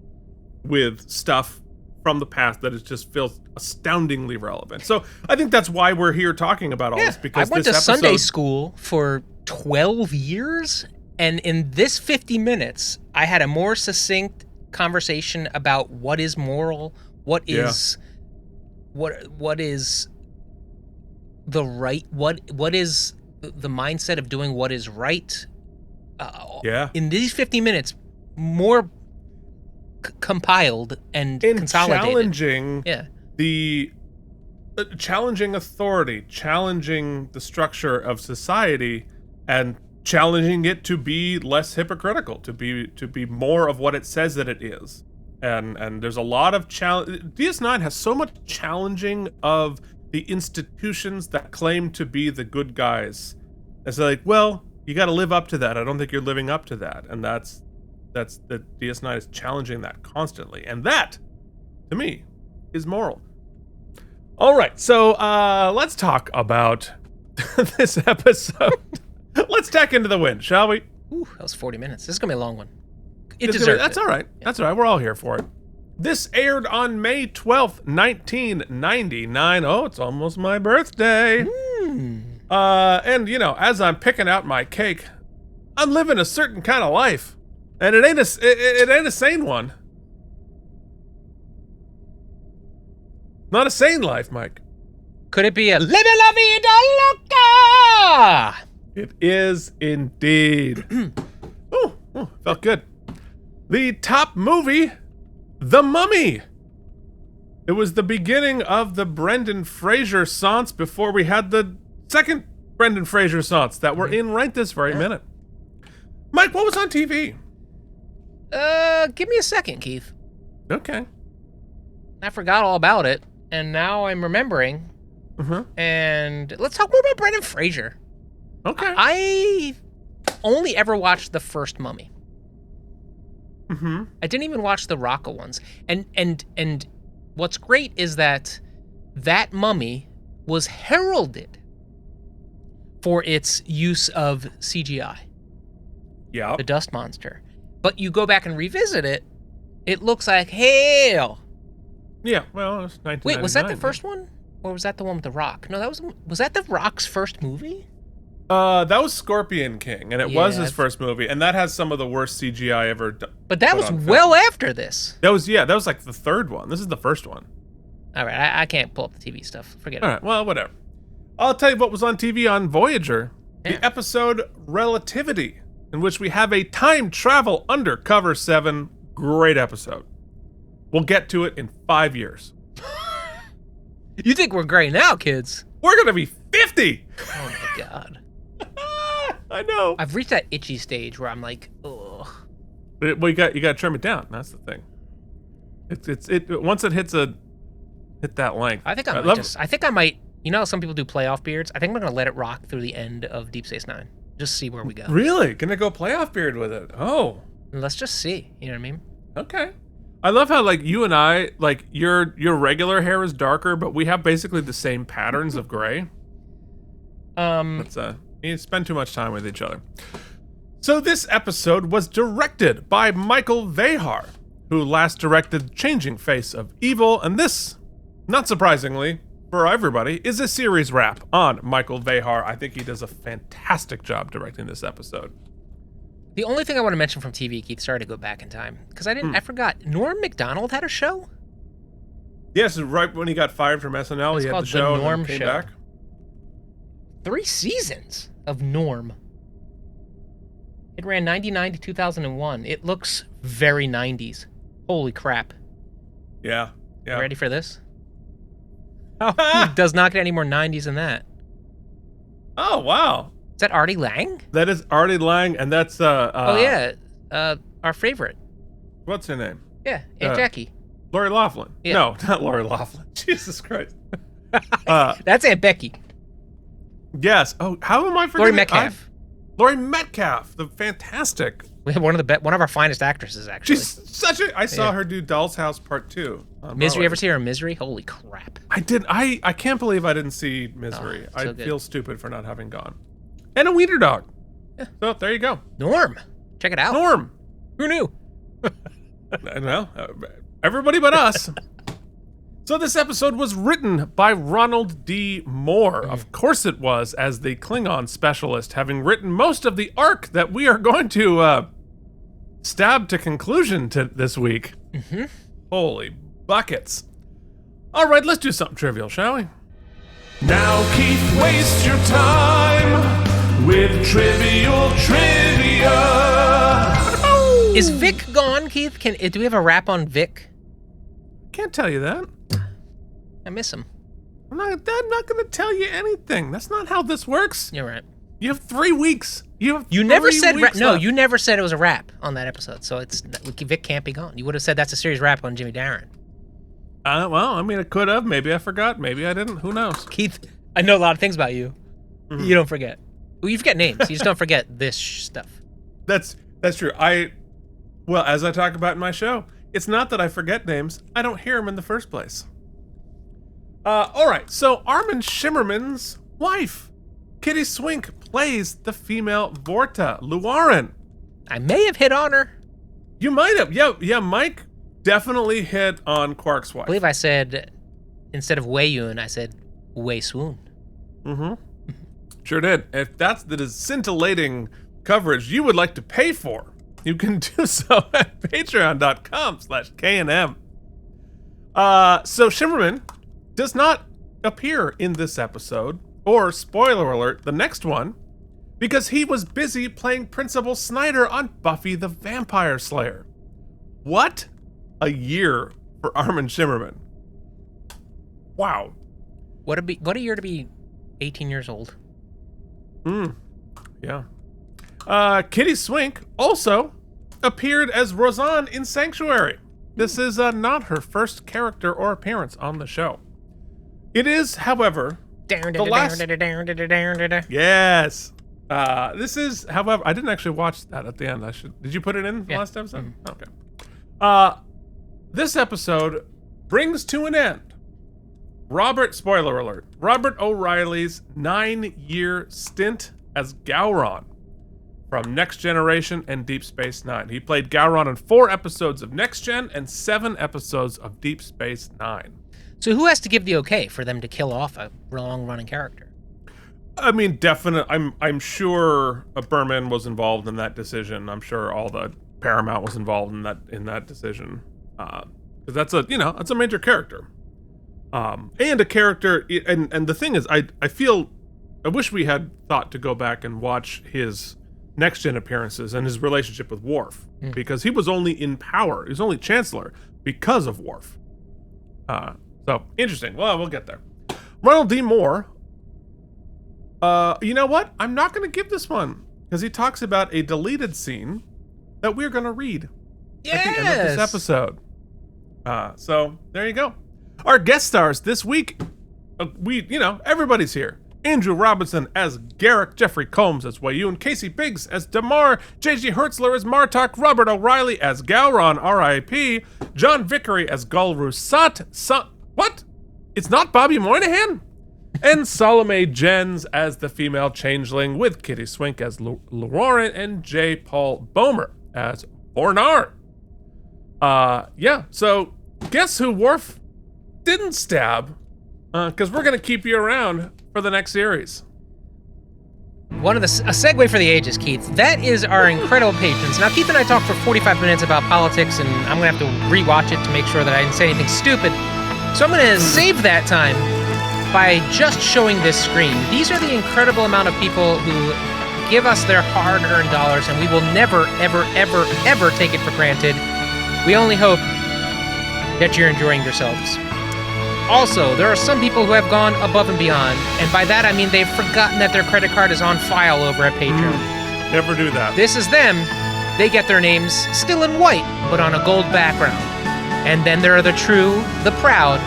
with stuff from the past that just feels astoundingly relevant. So I think that's why we're here talking about all this, because I went to Sunday school for 12 years, and in this 50 minutes, I had a more succinct conversation about what is moral, what is the right, what is the mindset of doing what is right. In these 50 minutes, more compiled and consolidated. Challenging authority, challenging the structure of society, and challenging it to be less hypocritical, to be more of what it says that it is. And there's a lot of challenge. DS9 has so much challenging of the institutions that claim to be the good guys. It's like, well, you got to live up to that. I don't think you're living up to that. And that's the DS9 is challenging that constantly. And that, to me, is moral. All right, so let's talk about this episode. Let's tack into the wind, shall we? Ooh, that was 40 minutes. This is going to be a long one. That's all right. Yeah. That's all right. We're all here for it. This aired on May 12th, 1999. Oh, it's almost my birthday. And, you know, as I'm picking out my cake, I'm living a certain kind of life. And it ain't a sane one. Not a sane life, Mike. Could it be a Live La Vida Loca? It is indeed. Oh, felt good. The top movie, The Mummy. It was the beginning of the Brendan Fraser saunts before we had the second Brendan Fraser saunts that we're in right this very minute. Mike, what was on TV? Give me a second, Keith. Okay. I forgot all about it, and now I'm remembering. And let's talk more about Brendan Fraser. Okay. I only ever watched the first Mummy. I didn't even watch the Rocca ones. And what's great is that Mummy was heralded for its use of CGI. Yeah. The dust monster. But you go back and revisit it, it looks like hell. Yeah, well, it was 1999. Wait, was that the first one? Or was that the one with The Rock? No, was that The Rock's first movie? That was Scorpion King, and it was his first movie, and that has some of the worst CGI ever done. But that was well after this. That was like the third one. This is the first one. All right, I can't pull up the TV stuff. Forget it. All right, well, whatever. I'll tell you what was on TV on Voyager. The episode Relativity, in which we have a time travel undercover 7. Great episode. We'll get to it in 5 years. You think we're great now, kids? We're gonna be 50. Oh my god. I know. I've reached that itchy stage where I'm like, ugh. Well, you got to trim it down. That's the thing. It once it hit that length. I think I might. You know how some people do playoff beards? I think I'm gonna let it rock through the end of Deep Space Nine. Just see where we go. Really? Gonna go playoff beard with it? Oh. Let's just see. You know what I mean? Okay. I love how like you and I, like your regular hair is darker, but we have basically the same patterns of gray. You spend too much time with each other. So this episode was directed by Michael Vehar, who last directed Changing Face of Evil, and this, not surprisingly for everybody, is a series wrap on Michael Vehar. I think he does a fantastic job directing this episode. The only thing I want to mention from TV, Keith, sorry to go back in time, because I forgot, Norm Macdonald had a show? Yes, right when he got fired from SNL, he had the show and then came back. 3 seasons of Norm. It ran 99 to 2001. It looks very 90s. Holy crap. Yeah. You ready for this? Oh, it does not get any more 90s than that. Oh, wow. Is that Artie Lang? That is Artie Lang, and that's our favorite. What's her name? Yeah, Aunt Jackie. Lori Loughlin. Yeah. No, not Lori Loughlin. Jesus Christ. That's Aunt Becky. Yes. Oh, how am I forgetting? Laurie Metcalf. Laurie Metcalf, the fantastic. One of our finest actresses, actually. She's such a. I saw her do Doll's House Part 2. Misery. Ever see her in Misery? Holy crap! I did. I can't believe I didn't see Misery. So I good. feel stupid for not having gone. And a wiener dog. Yeah. So there you go. Norm, check it out. Norm. Who knew? Well, everybody but us. So this episode was written by Ronald D. Moore. Of course it was, as the Klingon specialist, having written most of the arc that we are going to stab to conclusion to this week. Holy buckets. All right, let's do something trivial, shall we? Now, Keith, waste your time with trivial trivia. Is Vic gone, Keith? Do we have a wrap on Vic? Can't tell you that. I miss him. I'm not going to tell you anything. That's not how this works. You're right. You have 3 weeks. You never 3 said weeks no. left. You never said it was a rap on that episode. So Vic can't be gone. You would have said that's a series wrap on Jimmy Darren. Well, I mean, it could have. Maybe I forgot. Maybe I didn't. Who knows? Keith, I know a lot of things about you. Mhm. You don't forget. Well, you forget names. You just don't forget this stuff. That's true. Well, as I talk about in my show, it's not that I forget names. I don't hear them in the first place. All right. So Armin Shimmerman's wife, Kitty Swink, plays the female Vorta, Luaren. I may have hit on her. You might have. Yeah. Mike definitely hit on Quark's wife. I believe I said, instead of Wei Yun, I said Wei Swoon. Mm-hmm. Sure did. If that's the scintillating coverage you would like to pay for, you can do so at patreon.com/KNM. So Shimmerman does not appear in this episode, or spoiler alert, the next one, because he was busy playing Principal Snyder on Buffy the Vampire Slayer. What a year for Armin Shimmerman. Wow. What a year to be 18 years old. Yeah. Kitty Swink also appeared as Roseanne in Sanctuary. This is not her first character or appearance on the show. It is, however, the last... Yes. This is, however, I didn't actually watch that at the end. Did you put it in the last episode? Okay. This episode brings to an end spoiler alert, Robert O'Reilly's 9-year stint as Gowron from Next Generation and Deep Space Nine. He played Gowron in 4 episodes of Next Gen and 7 episodes of Deep Space Nine. So who has to give the okay for them to kill off a long-running character? I mean, definitely. I'm sure Berman was involved in that decision. I'm sure all the Paramount was involved in that decision. Because that's a major character. And a character, and the thing is, I wish we had thought to go back and watch his Next Gen appearances and his relationship with Worf, because he was only in power. He was only Chancellor because of Worf. So interesting. Well, we'll get there. Ronald D. Moore. You know what? I'm not going to give this one because he talks about a deleted scene that we're going to read at the end of this episode. So there you go. Our guest stars this week, everybody's here. Andrew Robinson as Garrick, Jeffrey Combs as Wayun, Casey Biggs as Damar, J.G. Hertzler as Martok, Robert O'Reilly as Gowron, R.I.P., John Vickery as Gul Rusat, what? It's not Bobby Moynihan? And Salome Jens as the female changeling, with Kitty Swink as Lauren and J. Paul Bomer as Ornar. So guess who Worf didn't stab? Because we're going to keep you around for the next series. A segue for the ages, Keith. That is our incredible patrons. Now, Keith and I talked for 45 minutes about politics, and I'm going to have to rewatch it to make sure that I didn't say anything stupid. So I'm going to save that time by just showing this screen. These are the incredible amount of people who give us their hard-earned dollars, and we will never, ever, ever, ever take it for granted. We only hope that you're enjoying yourselves. Also, there are some people who have gone above and beyond, and by that I mean they've forgotten that their credit card is on file over at Patreon. Never do that. This is them. They get their names still in white, but on a gold background. And then there are the true, the proud,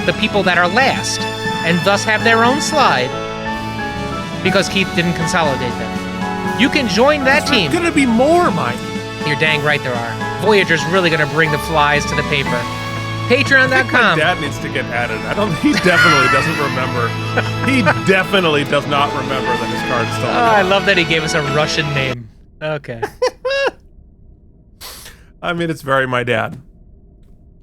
the people that are last, and thus have their own slide, because Keith didn't consolidate them. You can join that team. There's gonna be more, Mike. You're dang right there are. Voyager's really gonna bring the flies to the paper. Patreon.com. My dad needs to get added. He definitely doesn't remember. He definitely does not remember that his card's still on. I love that he gave us a Russian name. Okay. I mean, it's very my dad.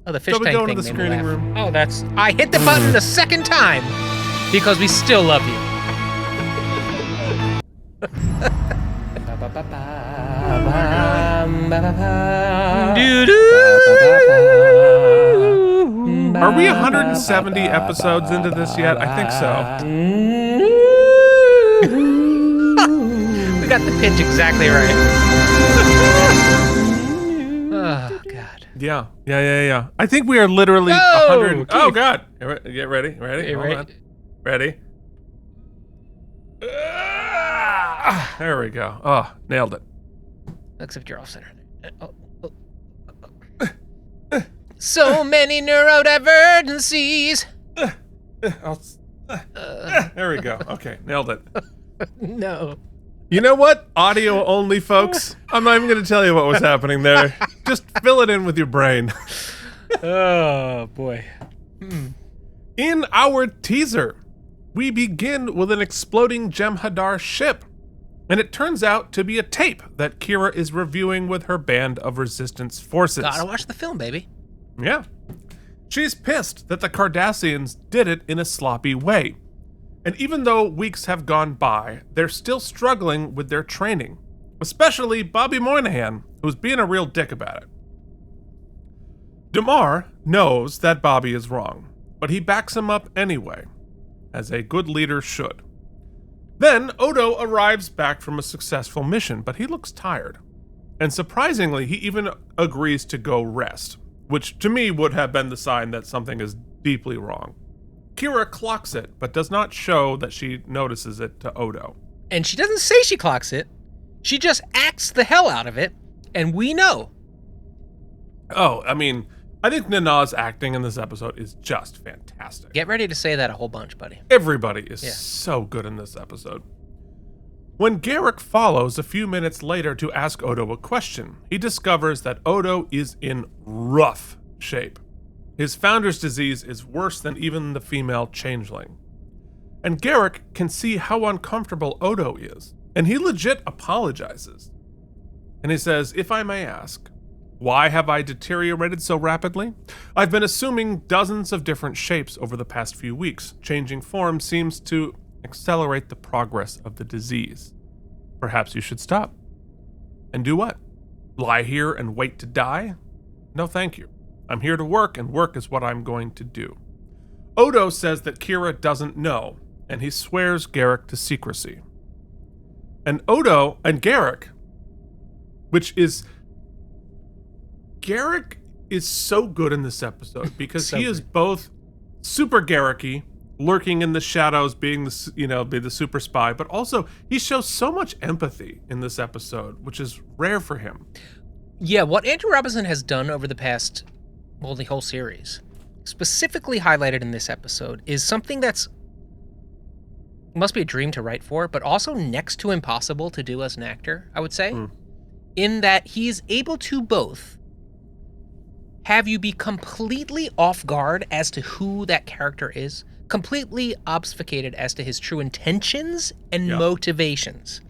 Oh, the fish Shall we tank go thing into the made me screening laugh. room? Oh, I hit the button the second time because we still love you. Are we 170 episodes into this yet? I think so. We got the pitch exactly right. Oh, God. Yeah. I think we are literally 100. Keith. Oh, God. Get ready. Hold on. Ready? There we go. Oh, nailed it. Except you're off center. So many neurodivergencies. There we go. Okay, nailed it. No. You know what? Audio only, folks. I'm not even going to tell you what was happening there. Just fill it in with your brain. Oh, boy. In our teaser, we begin with an exploding Jem'Hadar ship. And it turns out to be a tape that Kira is reviewing with her band of resistance forces. Gotta watch the film, baby. Yeah. She's pissed that the Cardassians did it in a sloppy way. And even though weeks have gone by, they're still struggling with their training. Especially Bobby Moynihan, who's being a real dick about it. Damar knows that Bobby is wrong, but he backs him up anyway, as a good leader should. Then Odo arrives back from a successful mission, but he looks tired. And surprisingly, he even agrees to go rest, which to me would have been the sign that something is deeply wrong. Kira clocks it, but does not show that she notices it to Odo. And she doesn't say she clocks it. She just acts the hell out of it, and we know. Oh, I mean, I think Nana's acting in this episode is just fantastic. Get ready to say that a whole bunch, buddy. Everybody is so good in this episode. When Garrick follows a few minutes later to ask Odo a question, he discovers that Odo is in rough shape. His founder's disease is worse than even the female changeling. And Garrick can see how uncomfortable Odo is, and he legit apologizes. And he says, "If I may ask, why have I deteriorated so rapidly? I've been assuming dozens of different shapes over the past few weeks. Changing form seems to accelerate the progress of the disease. Perhaps you should stop." And do what? Lie here and wait to die? No, thank you. I'm here to work, and work is what I'm going to do. Odo says that Kira doesn't know, and he swears Garrick to secrecy. And Odo and Garrick, Garrick is so good in this episode because he is both super Garricky, lurking in the shadows, being the super spy, but also he shows so much empathy in this episode, which is rare for him. Yeah, what Andrew Robinson has done over the past, well, the whole series, specifically highlighted in this episode, is something that's must be a dream to write for, but also next to impossible to do as an actor, I would say, in that he is able to both have you be completely off guard as to who that character is, completely obfuscated as to his true intentions and motivations.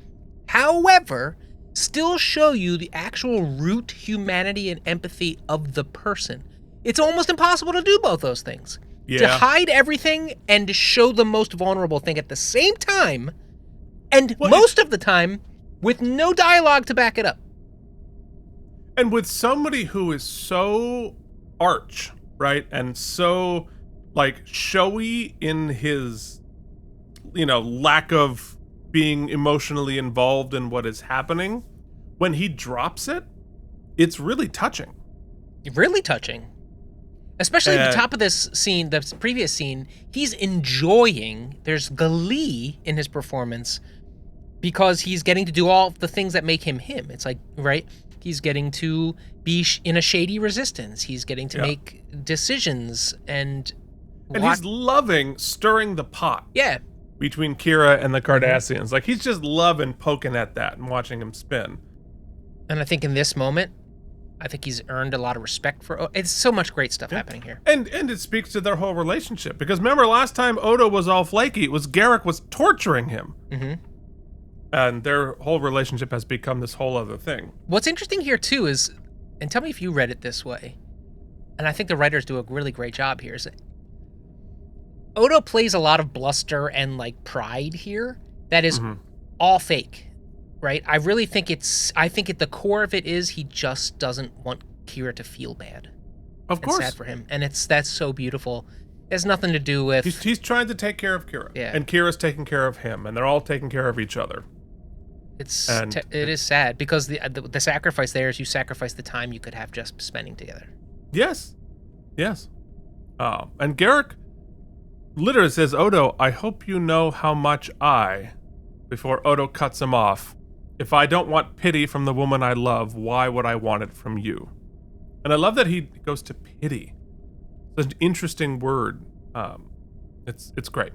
However, still show you the actual root humanity and empathy of the person. It's almost impossible to do both those things. Yeah. To hide everything and to show the most vulnerable thing at the same time, and most of the time, with no dialogue to back it up. And with somebody who is so arch, right? And so, showy in his, lack of being emotionally involved in what is happening, when he drops it, it's really touching. Really touching. Especially at the top of this scene, the previous scene, he's enjoying, there's glee in his performance because he's getting to do all the things that make him him. It's like, right? He's getting to be in a shady resistance. He's getting to make decisions and he's loving stirring the pot. Yeah. Between Kira and the Cardassians. Like, he's just loving poking at that and watching him spin. And I think in this moment, I think he's earned a lot of respect for. It's so much great stuff happening here. And it speaks to their whole relationship. Because remember, last time Odo was all flaky, it was Garrick was torturing him. And their whole relationship has become this whole other thing. What's interesting here, too, is, and tell me if you read it this way, and I think the writers do a really great job here, is that Odo plays a lot of bluster and, pride here that is all fake. Right? I really think I think at the core of it is he just doesn't want Kira to feel bad. Of course. Sad for him. And that's so beautiful. It has nothing to do with... He's trying to take care of Kira. Yeah. And Kira's taking care of him. And they're all taking care of each other. It is sad because the sacrifice there is you sacrifice the time you could have just spending together. Yes. Yes. And Garrick literally says, "Odo, I hope you know how much I before Odo cuts him off. If I don't want pity from the woman I love, why would I want it from you? And I love that he goes to pity. It's an interesting word. It's great.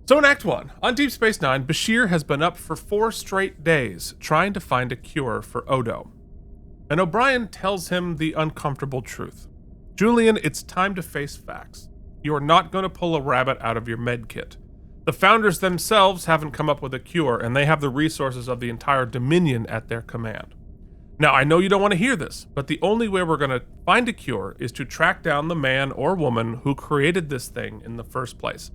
So in Act 1, on Deep Space Nine, Bashir has been up for 4 straight days trying to find a cure for Odo. And O'Brien tells him the uncomfortable truth. Julian, it's time to face facts. You are not going to pull a rabbit out of your med kit. The founders themselves haven't come up with a cure, and they have the resources of the entire Dominion at their command. Now, I know you don't want to hear this, but the only way we're going to find a cure is to track down the man or woman who created this thing in the first place.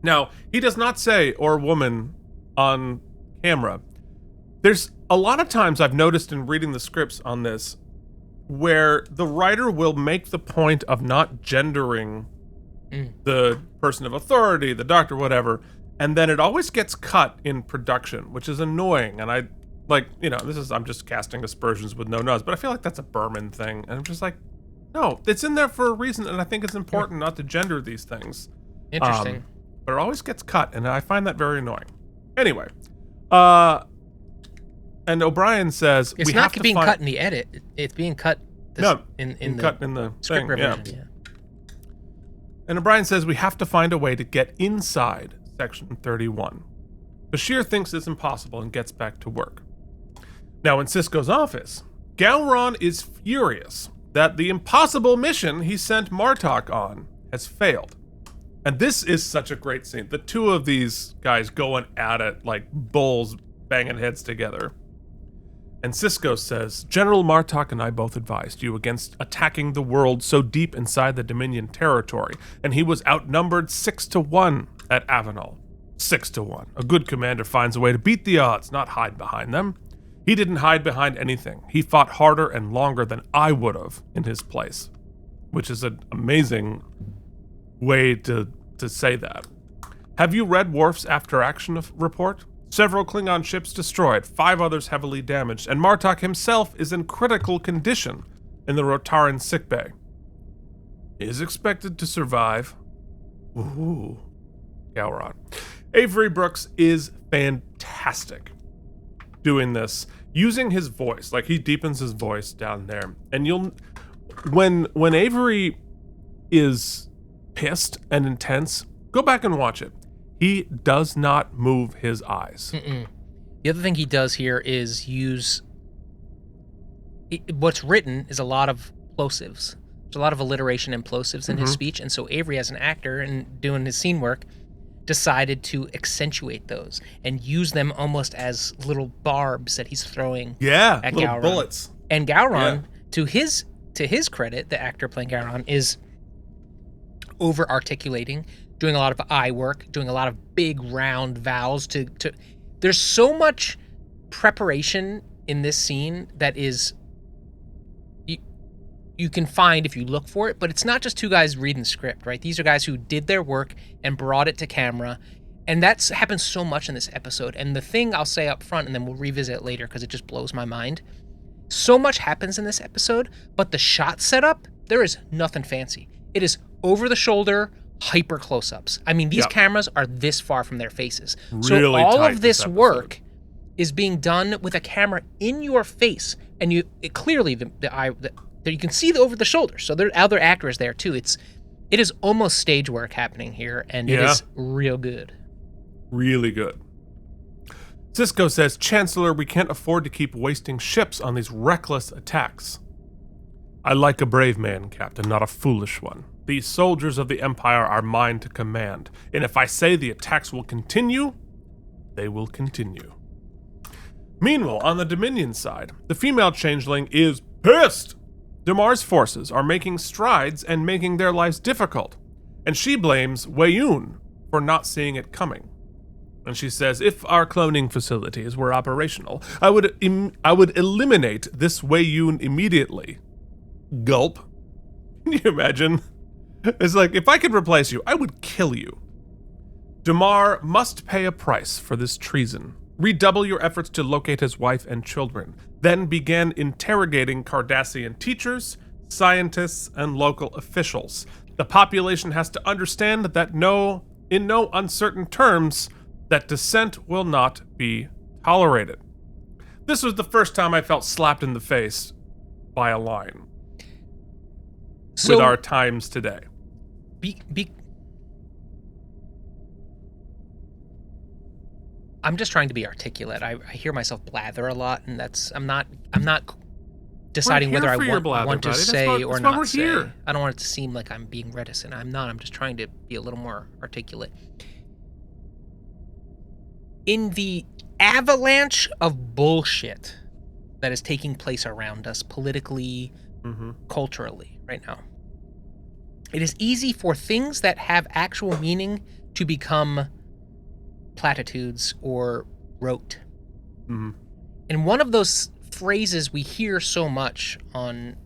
Now, he does not say or woman on camera. There's a lot of times I've noticed in reading the scripts on this where the writer will make the point of not gendering the person of authority, the doctor, whatever, and then it always gets cut in production, which is annoying. And I'm just casting aspersions with no nose, but I feel like that's a Berman thing. And I'm just like, no, it's in there for a reason, and I think it's important not to gender these things. Interesting. But it always gets cut, and I find that very annoying. Anyway, and O'Brien says it's not being cut in the edit. It's being cut. In the thing, script revision. Yeah. And O'Brien says we have to find a way to get inside Section 31. Bashir thinks it's impossible and gets back to work. Now, in Sisko's office, Gowron is furious that the impossible mission he sent Martok on has failed. And this is such a great scene. The two of these guys going at it like bulls banging heads together. And Sisko says, General Martok and I both advised you against attacking the world so deep inside the Dominion territory, and he was outnumbered 6-1 at Avenal. 6-1. A good commander finds a way to beat the odds, not hide behind them. He didn't hide behind anything. He fought harder and longer than I would have in his place. Which is an amazing way to say that. Have you read Worf's after-action report? Several Klingon ships destroyed, 5 others heavily damaged, and Martok himself is in critical condition in the Rotaran sickbay. He is expected to survive. Ooh, Gowron. Avery Brooks is fantastic doing this, using his voice, like he deepens his voice down there. And when Avery is pissed and intense, go back and watch it. He does not move his eyes. The other thing he does here is what's written is a lot of plosives. There's a lot of alliteration and plosives in his speech, and so Avery, as an actor and doing his scene work, decided to accentuate those and use them almost as little barbs that he's throwing at little Gowron. Bullets. And Gowron, to his credit, the actor playing Gowron, is over-articulating, doing a lot of eye work, doing a lot of big round vowels to there's so much preparation in this scene that is you can find if you look for it, but it's not just two guys reading the script, right? These are guys who did their work and brought it to camera, and that's happens so much in this episode. And the thing I'll say up front, and then we'll revisit it later because it just blows my mind, so much happens in this episode, but the shot setup, there is nothing fancy. It is over the shoulder, hyper close-ups. I mean, these cameras are this far from their faces. Really so all tight of this work is being done with a camera in your face, and you you can see over the shoulder. So there are other actors there too. It is almost stage work happening here, and it is real good. Really good. Sisko says, Chancellor, we can't afford to keep wasting ships on these reckless attacks. I like a brave man, Captain, not a foolish one. These soldiers of the Empire are mine to command, and if I say the attacks will continue, they will continue. Meanwhile, on the Dominion side, the female changeling is pissed. Damar's forces are making strides and making their lives difficult, and she blames Weyoun for not seeing it coming. And she says, if our cloning facilities were operational, I would eliminate this Weyoun immediately. Gulp. Can you imagine? It's like, if I could replace you, I would kill you. Damar must pay a price for this treason. Redouble your efforts to locate his wife and children. Then begin interrogating Cardassian teachers, scientists, and local officials. The population has to understand that in no uncertain terms, that dissent will not be tolerated. This was the first time I felt slapped in the face by a line with our times today. I'm just trying to be articulate. I hear myself blather a lot, and I'm not deciding whether I want to say or not say. Here. I don't want it to seem like I'm being reticent. I'm not. I'm just trying to be a little more articulate. In the avalanche of bullshit that is taking place around us politically, culturally right now, it is easy for things that have actual meaning to become platitudes or rote. And one of those phrases we hear so much on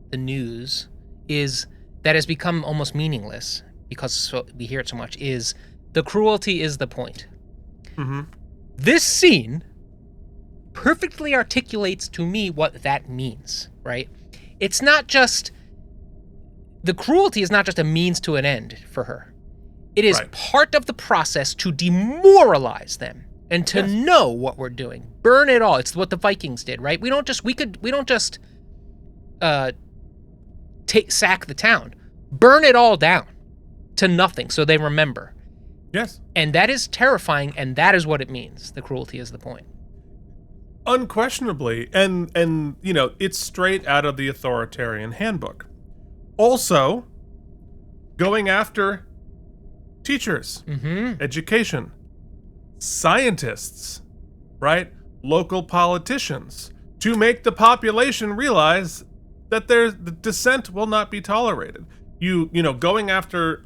the news is that has become almost meaningless because we hear it so much is the cruelty is the point. This scene perfectly articulates to me what that means, right? It's not just the cruelty is not just a means to an end for her. It is part of the process to demoralize them and to know what we're doing. Burn it all. It's what the Vikings did, right? We don't just sack the town. Burn it all down to nothing so they remember. Yes. And that is terrifying, and that is what it means. The cruelty is the point. Unquestionably. And you know, it's straight out of the authoritarian handbook. Also, going after teachers, education, scientists, right? Local politicians, to make the population realize that the dissent will not be tolerated. You know, going after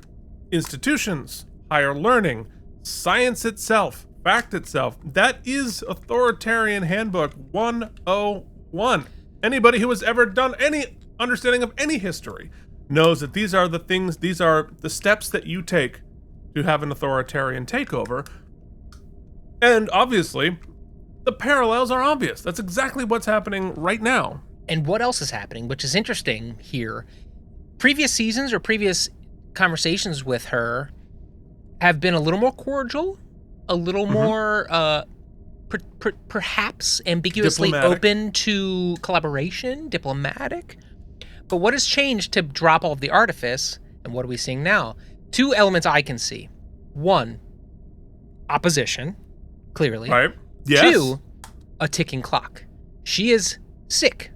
institutions, higher learning, science itself, fact itself, that is authoritarian handbook 101. Anybody who has ever done any understanding of any history knows that these are the things, these are the steps that you take to have an authoritarian takeover. And obviously, the parallels are obvious. That's exactly what's happening right now. And what else is happening, which is interesting here, previous seasons or previous conversations with her have been a little more cordial, a little more perhaps ambiguously open to collaboration, diplomatic. But what has changed to drop all of the artifice, and what are we seeing now? Two elements I can see. One, opposition, clearly. Right. Yes. Two, a ticking clock. She is sick.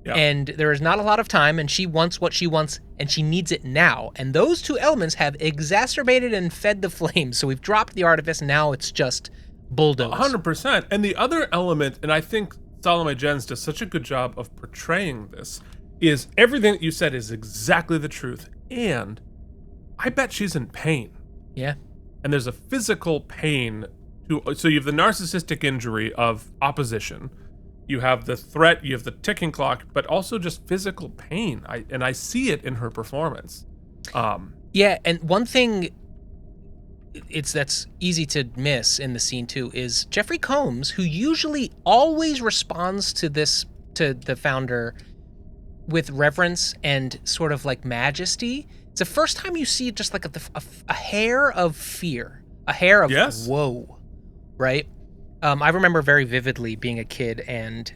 Yeah. And there is not a lot of time, and she wants what she wants, and she needs it now. And those two elements have exacerbated and fed the flames. So we've dropped the artifice, and now it's just bulldoze. 100%. And the other element, and I think Salome Jens does such a good job of portraying this, is everything that you said is exactly the truth. And I bet she's in pain. Yeah. And there's a physical pain. So you have the narcissistic injury of opposition. You have the threat, you have the ticking clock, but also just physical pain. I see it in her performance. Yeah, and one thing that's easy to miss in the scene too is Jeffrey Combs, who usually always responds to the founder with reverence and sort of like majesty. It's the first time you see just like a hair of fear, a hair of whoa, right? I remember very vividly being a kid and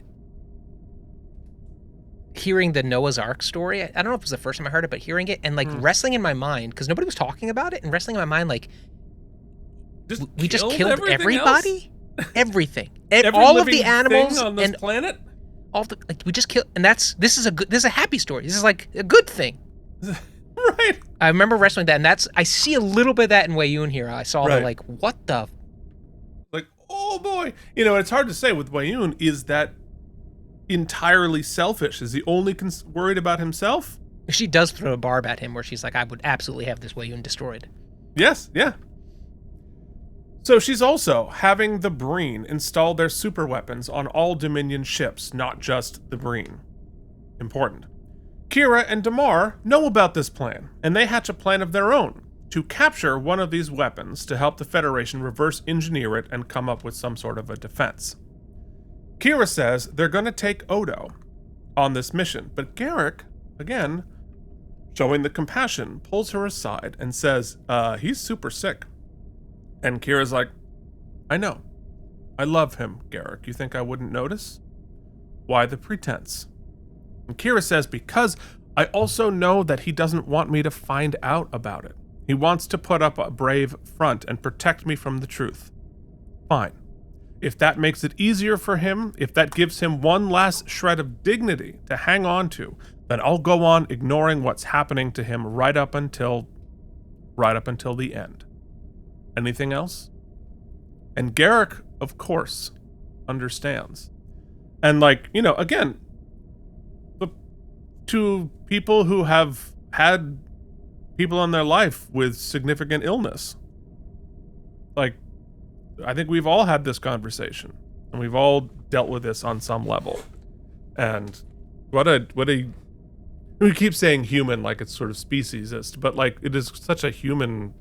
hearing the Noah's Ark story. I don't know if it was the first time I heard it, but hearing it and like wrestling in my mind, because nobody was talking about it, and wrestling in my mind like, we just killed everybody? Everything. All of the animals on this planet? We just killed, and this is a happy story. This is like a good thing. Right. I remember wrestling that, and I see a little bit of that in Wei Yun here. I saw the like, what the... Like, oh boy. You know, it's hard to say with Wei Yun, is that entirely selfish? Is he only worried about himself? She does throw a barb at him where she's like, I would absolutely have this Wei Yun destroyed. Yes, yeah. So she's also having the Breen install their super weapons on all Dominion ships, not just the Breen. Important. Kira and Damar know about this plan, and they hatch a plan of their own to capture one of these weapons to help the Federation reverse engineer it and come up with some sort of a defense. Kira says they're going to take Odo on this mission, but Garrick, again, showing the compassion, pulls her aside and says, he's super sick. And Kira's like, I know. I love him, Garrick. You think I wouldn't notice? Why the pretense? And Kira says, because I also know that he doesn't want me to find out about it. He wants to put up a brave front and protect me from the truth. Fine. If that makes it easier for him, if that gives him one last shred of dignity to hang on to, then I'll go on ignoring what's happening to him right up until the end. Anything else? And Garrick, of course, understands. And again, to people who have had people in their life with significant illness. I think we've all had this conversation, and we've all dealt with this on some level. And we keep saying human like it's sort of speciesist, but it is such a human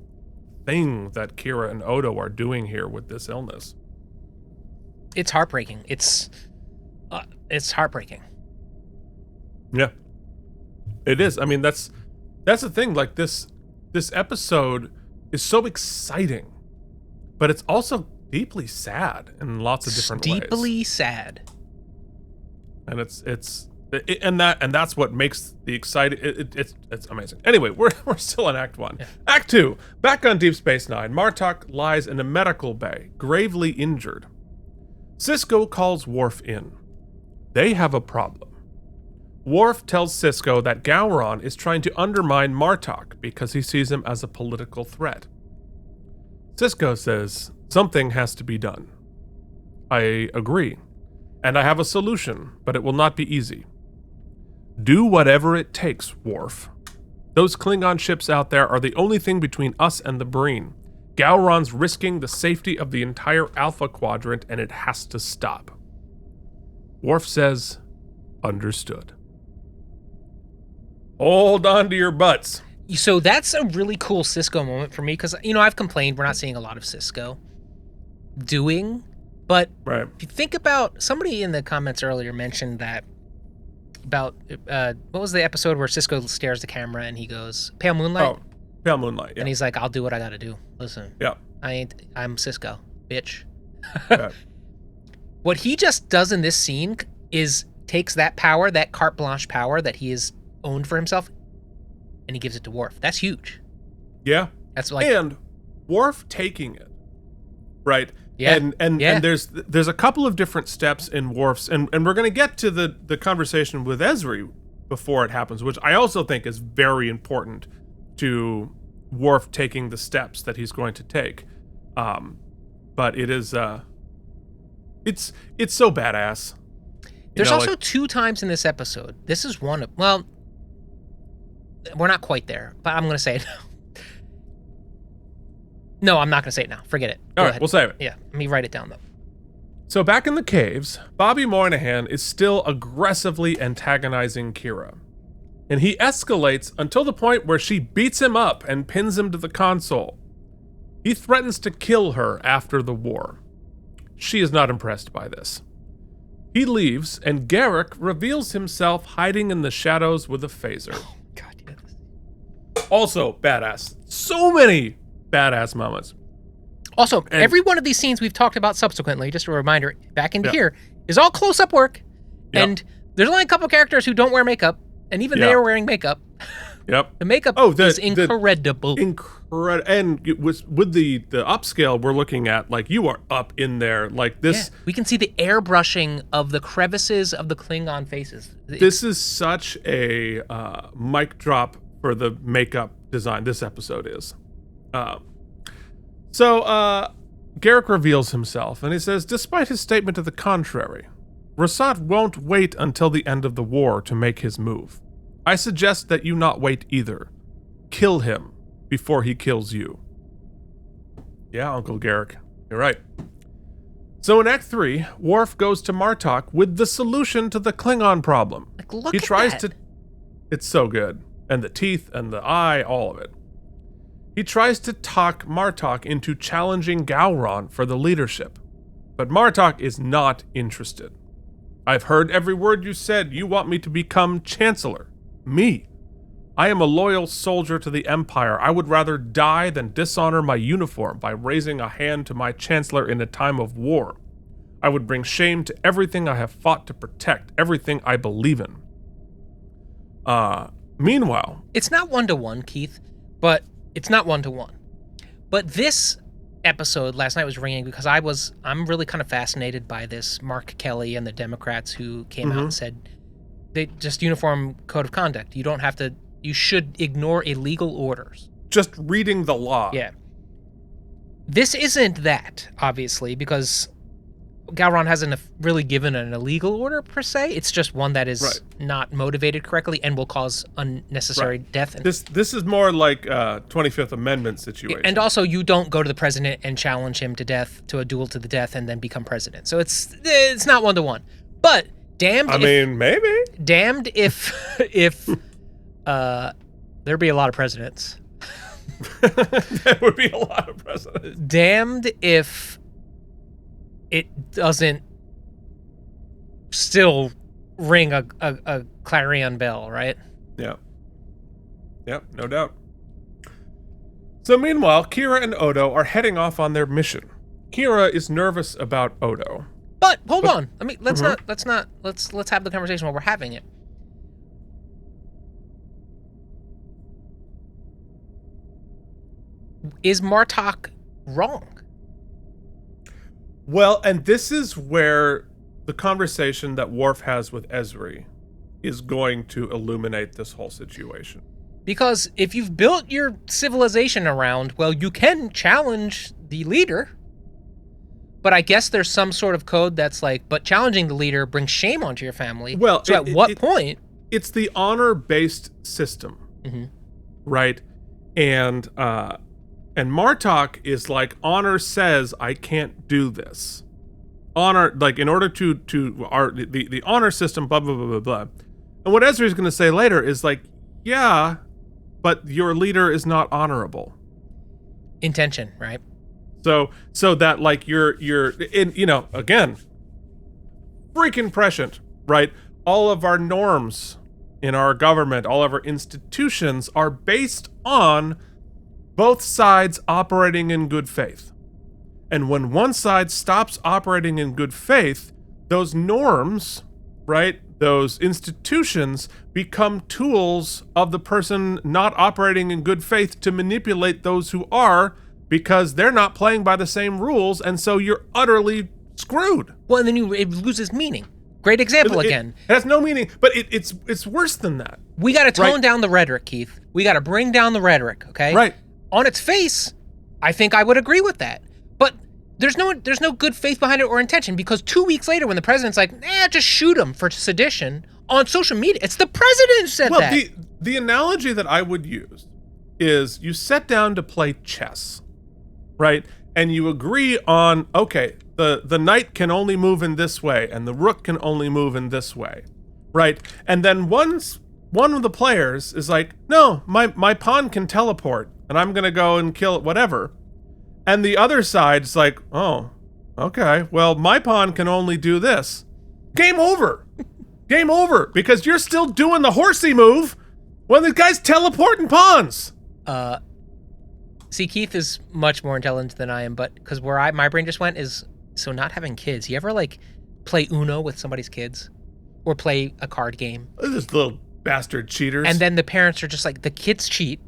thing that Kira and Odo are doing here with this illness. It's heartbreaking. It's heartbreaking. Yeah. It is. I mean, that's the thing. This episode is so exciting, but it's also deeply sad in lots of different ways. Deeply sad. And that's what makes the exciting. It's amazing. Anyway, we're still in Act 1. Yeah. Act 2. Back on Deep Space Nine, Martok lies in a medical bay, gravely injured. Sisko calls Worf in. They have a problem. Worf tells Sisko that Gowron is trying to undermine Martok because he sees him as a political threat. Sisko says, something has to be done. I agree, and I have a solution, but it will not be easy. Do whatever it takes, Worf. Those Klingon ships out there are the only thing between us and the Breen. Gowron's risking the safety of the entire Alpha Quadrant, and it has to stop. Worf says, understood. Hold on to your butts. So that's a really cool Sisko moment for me, because, I've complained we're not seeing a lot of Sisko doing, but right. If you think about, somebody in the comments earlier mentioned that about, what was the episode where Sisko stares the camera and he goes, Pale Moonlight? Oh, Pale Moonlight, yeah. And he's like, I'll do what I gotta do. Listen, yeah. I'm Sisko, bitch. Yeah. What he just does in this scene is takes that power, that carte blanche power that he has owned for himself, and he gives it to Worf. That's huge. Yeah. That's like, and Worf taking it, right? Yeah. And there's a couple of different steps in Worf's, and we're going to get to the conversation with Ezri before it happens, which I also think is very important to Worf taking the steps that he's going to take. But it is it's so badass. There's also 2 times in this episode. This is one of, well, we're not quite there, but I'm going to say it now. No, I'm not going to say it now. Forget it. All right, we'll save it. Yeah, let me write it down, though. So back in the caves, Bobby Moynihan is still aggressively antagonizing Kira. And he escalates until the point where she beats him up and pins him to the console. He threatens to kill her after the war. She is not impressed by this. He leaves, and Garrick reveals himself hiding in the shadows with a phaser. Oh, God, yes. Also, badass. So many badass moments. Also, every one of these scenes we've talked about subsequently, just a reminder, back into here, is all close-up work. Yep. And there's only a couple characters who don't wear makeup, and even they are wearing makeup. Yep. The makeup is incredible. And with the upscale we're looking at, you are up in there, this. Yeah, we can see the airbrushing of the crevices of the Klingon faces. This is such a mic drop for the makeup design. This episode is. So Garrick reveals himself, and he says, despite his statement to the contrary, Rasat won't wait until the end of the war to make his move. I suggest that you not wait either. Kill him before he kills you. Yeah, Uncle Garrick, you're right. So in Act 3, Worf goes to Martok with the solution to the Klingon problem. Look at that. It's so good. And the teeth and the eye, all of it. He tries to talk Martok into challenging Gowron for the leadership. But Martok is not interested. I've heard every word you said. You want me to become Chancellor. Me. I am a loyal soldier to the Empire. I would rather die than dishonor my uniform by raising a hand to my chancellor in a time of war. I would bring shame to everything I have fought to protect, everything I believe in. Meanwhile... It's not 1-to-1, Keith, but it's not 1-to-1. But this episode last night was ringing because I'm really kind of fascinated by this Mark Kelly and the Democrats who came out and said, they just uniform code of conduct. You don't have to, you should ignore illegal orders. Just reading the law. Yeah. This isn't that, obviously, because Gowron hasn't really given an illegal order per se. It's just one that is not motivated correctly and will cause unnecessary death. This is more like a 25th Amendment situation. And also, you don't go to the president and challenge him to death, to a duel to the death, and then become president. So it's not 1-to-1. But maybe. Damned if there'd be a lot of presidents. There would be a lot of presidents. Damned if it doesn't still ring a clarion bell, right? Yeah. Yep, no doubt. So meanwhile, Kira and Odo are heading off on their mission. Kira is nervous about Odo. But hold on. I mean, let's have the conversation while we're having it. Is Martok wrong? Well, and this is where the conversation that Worf has with Ezri is going to illuminate this whole situation. Because if you've built your civilization around, well, you can challenge the leader. But I guess there's some sort of code that's like, but challenging the leader brings shame onto your family. Well, so at what point? It's the honor-based system, right? And Martok is like, honor says I can't do this. Honor, like, in order to the honor system, blah, blah, blah, blah, blah. And what Ezra's going to say later is like, yeah, but your leader is not honorable. Intention, right? So that, like, you're in, you know, again, freaking prescient, right? All of our norms in our government, all of our institutions are based on both sides operating in good faith. And when one side stops operating in good faith, those norms, right, those institutions become tools of the person not operating in good faith to manipulate those who are, because they're not playing by the same rules, and so you're utterly screwed. Well, and then it loses meaning. Great example again. It has no meaning, but it's worse than that. We got to tone down the rhetoric, Keith. We got to bring down the rhetoric, okay? Right. On its face, I think I would agree with that. But there's no good faith behind it or intention, because 2 weeks later when the president's like, just shoot him for sedition on social media. It's the president who said that. Well, the analogy that I would use is you sit down to play chess, right? And you agree on, okay, the knight can only move in this way and the rook can only move in this way, right? And then one of the players is like, no, my pawn can teleport and I'm going to go and kill it, whatever. And the other side's like, oh, okay, well, my pawn can only do this. Game over. Game over, because you're still doing the horsey move when the guy's teleporting pawns. See, Keith is much more intelligent than I am, but because where my brain just went is, so not having kids. You ever, like, play Uno with somebody's kids? Or play a card game? Those little bastard cheaters. And then the parents are just like, the kids cheat,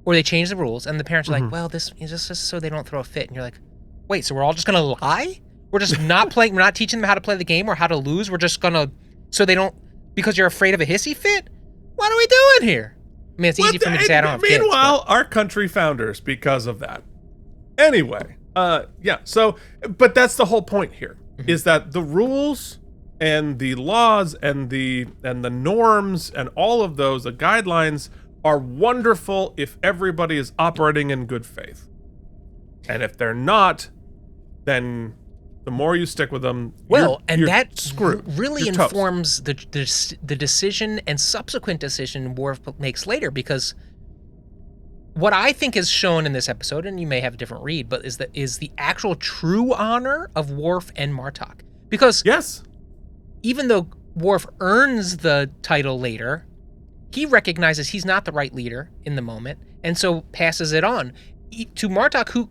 or they change the rules, and the parents are like, well, this is just so they don't throw a fit. And you're like, wait, so we're all just going to lie? We're just not playing, we're not teaching them how to play the game or how to lose? We're just going to, so they don't, because you're afraid of a hissy fit? What are we doing here? I mean, it's easy for me to say I don't have kids. Meanwhile, our country founders, because of that. Anyway, yeah, so, but that's the whole point here, is that the rules and the laws and the norms and all of those, the guidelines, are wonderful if everybody is operating in good faith. And if they're not, then the more you stick with them, you're that screwed. Really you're informs the decision and subsequent decision Worf makes later, because what I think is shown in this episode, and you may have a different read, but is the actual true honor of Worf and Martok. Because yes, even though Worf earns the title later, He recognizes he's not the right leader in the moment, and so passes it on to Martok, who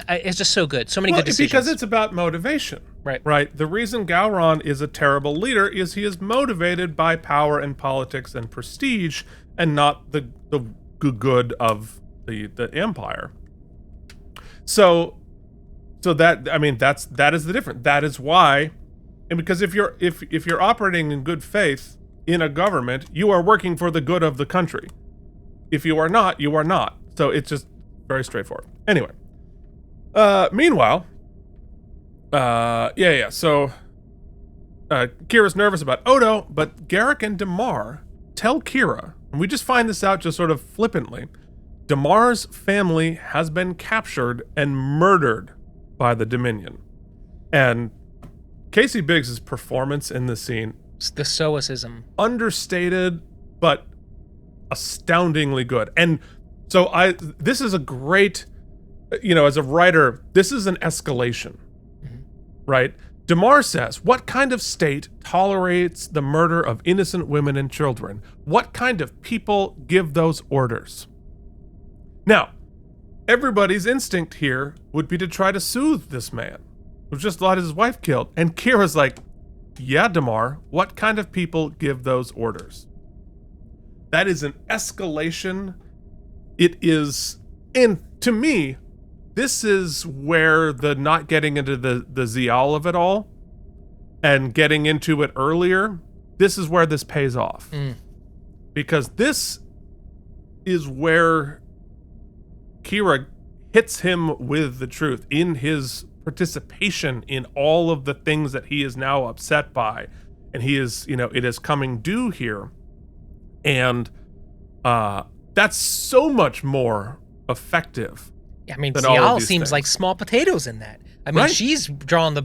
is just so good. So many good decisions. Because it's about motivation. Right. The reason Gowron is a terrible leader is he is motivated by power and politics and prestige, and not the good of the empire. So that, I mean, that is the difference. That is why, and because if you're operating in good faith in a government, you are working for the good of the country. If you are not, you are not. So it's just very straightforward. Anyway, meanwhile, so Kira's nervous about Odo, but Garrick and Damar tell Kira, and we just find this out just sort of flippantly, Damar's family has been captured and murdered by the Dominion. And Casey Biggs' performance in this scene, the stoicism, understated but astoundingly good. And so this is a great, as a writer, this is an escalation. Mm-hmm. Right? Damar says, what kind of state tolerates the murder of innocent women and children? What kind of people give those orders? Now, everybody's instinct here would be to try to soothe this man who just had his wife killed. And Kira's like, yeah, Damar, what kind of people give those orders? That is an escalation. It is, and to me, this is where the not getting into the Zial of it all and getting into it earlier, this is where this pays off. Because this is where Kira hits him with the truth in his participation in all of the things that he is now upset by. And he is, it is coming due here. And that's so much more effective. I mean, Zial seems like small potatoes in that. I mean, right. She's drawn the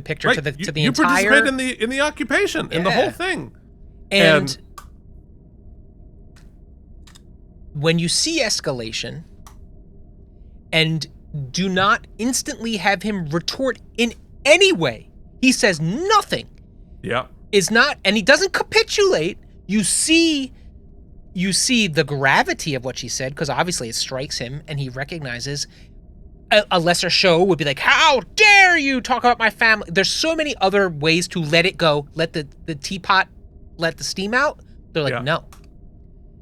picture right. to the you entire. You participate in the occupation and the whole thing. And when you see escalation, and do not instantly have him retort in any way, he says nothing. Yeah, is not, and he doesn't capitulate. You see the gravity of what she said, because obviously it strikes him, and he recognizes a lesser show would be like, how dare you talk about my family? There's so many other ways to let it go, let the teapot let the steam out. They're like, no,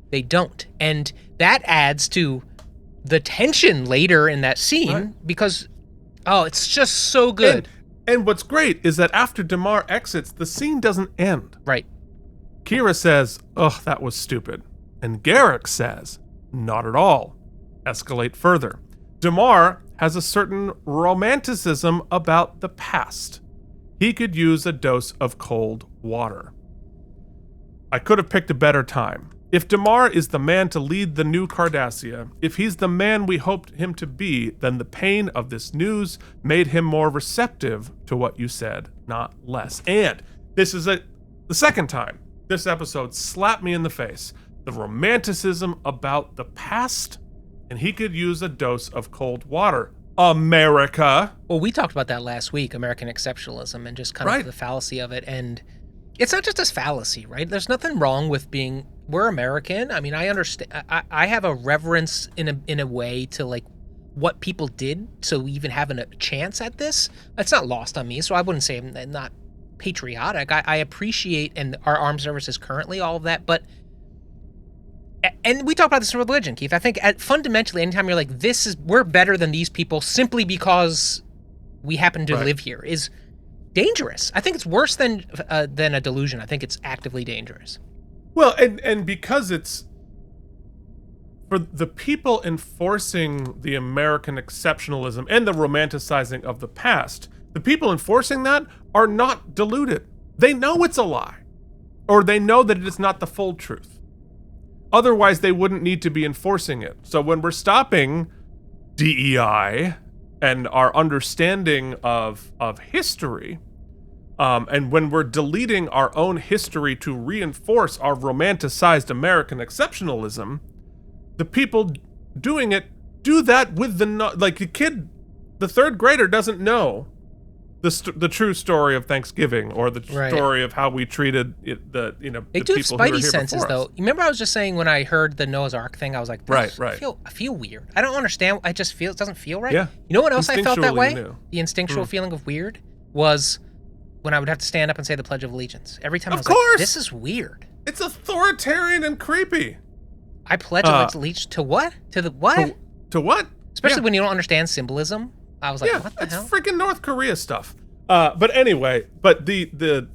they don't. And that adds to the tension later in that scene, because, it's just so good. And what's great is that after Damar exits, the scene doesn't end. Right. Kira says, that was stupid. And Garrick says, not at all. Escalate further. Damar has a certain romanticism about the past. He could use a dose of cold water. I could have picked a better time. If Damar is the man to lead the new Cardassia, if he's the man we hoped him to be, then the pain of this news made him more receptive to what you said, not less. And this is the second time this episode slapped me in the face. The romanticism about the past, and he could use a dose of cold water. America. Well, we talked about that last week, American exceptionalism, and just kind of the fallacy of it. And it's not just a fallacy, right? There's nothing wrong with we're American. I mean, I understand. I have a reverence in a way to like what people did, so even having a chance at this, it's not lost on me. So I wouldn't say I'm not patriotic. I appreciate and our armed services currently, all of that, but. And we talk about this in religion, Keith. I think fundamentally, anytime you're like, we're better than these people simply because we happen to live here, is dangerous. I think it's worse than a delusion. I think it's actively dangerous. Well, and because it's for the people enforcing the American exceptionalism and the romanticizing of the past, the people enforcing that are not deluded. They know it's a lie, or they know that it is not the full truth. Otherwise, they wouldn't need to be enforcing it. So when we're stopping DEI and our understanding of history, and when we're deleting our own history to reinforce our romanticized American exceptionalism, the people doing it do that with the kid, the third grader doesn't know the true story of Thanksgiving, or the story of how we treated the They the do have people who were spidey here senses, before though. us. You remember I was just saying when I heard the Noah's Ark thing, I was like, Right. I feel weird. I don't understand. I just feel it doesn't feel right. Yeah. You know what else I felt that Instinctually, way? you knew. The instinctual feeling of weird was when I would have to stand up and say the Pledge of Allegiance. Every time I was course! like, this is weird. It's authoritarian and creepy. I pledge allegiance to what? To the what? To what? Especially when you don't understand symbolism. I was like, what the it's hell? freaking North Korea stuff. But anyway, the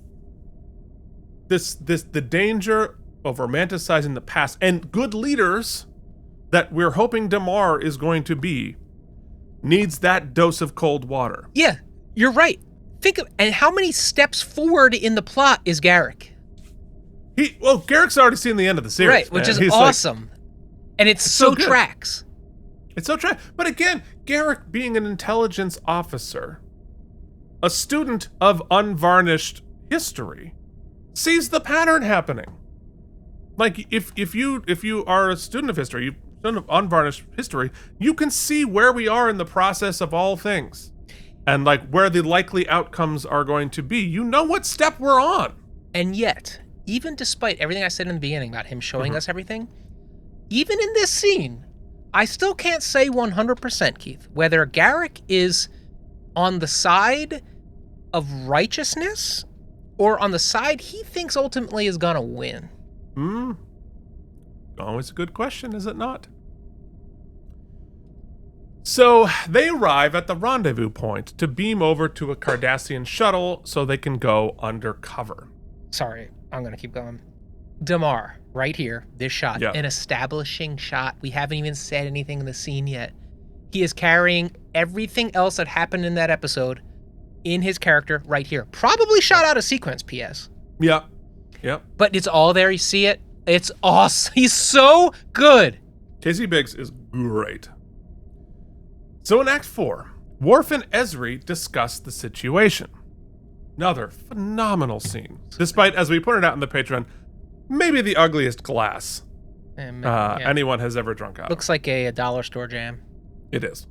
danger of romanticizing the past, and good leaders that we're hoping Damar is going to be, needs that dose of cold water. Yeah, you're right. Think of, and how many steps forward in the plot is Garrick? Garrick's already seen the end of the series, right? Which man. is awesome, and it's so good. tracks. It's so tracks. But again, Garrick being an intelligence officer, a student of unvarnished history, sees the pattern happening. Like if you are a student of history, student of unvarnished history, you can see where we are in the process of all things, and like where the likely outcomes are going to be. You know what step we're on. And yet, even despite everything I said in the beginning about him showing us everything, even in this scene, I still can't say 100%, Keith, whether Garrick is on the side of righteousness or on the side he thinks ultimately is gonna win. Always a good question, is it not? So they arrive at the rendezvous point to beam over to a Cardassian shuttle so they can go undercover. Sorry, I'm gonna keep going. Damar, right here, this shot, an establishing shot. We haven't even said anything in the scene yet. He is carrying everything else that happened in that episode in his character right here. Probably shot out of sequence, P.S. Yep. But it's all there. You see it. It's awesome. He's so good. Casey Biggs is great. So in Act 4, Worf and Ezri discuss the situation. Another phenomenal scene. Despite, as we pointed out in the Patreon, maybe the ugliest glass anyone has ever drunk out of. Looks like a dollar store jam. It is.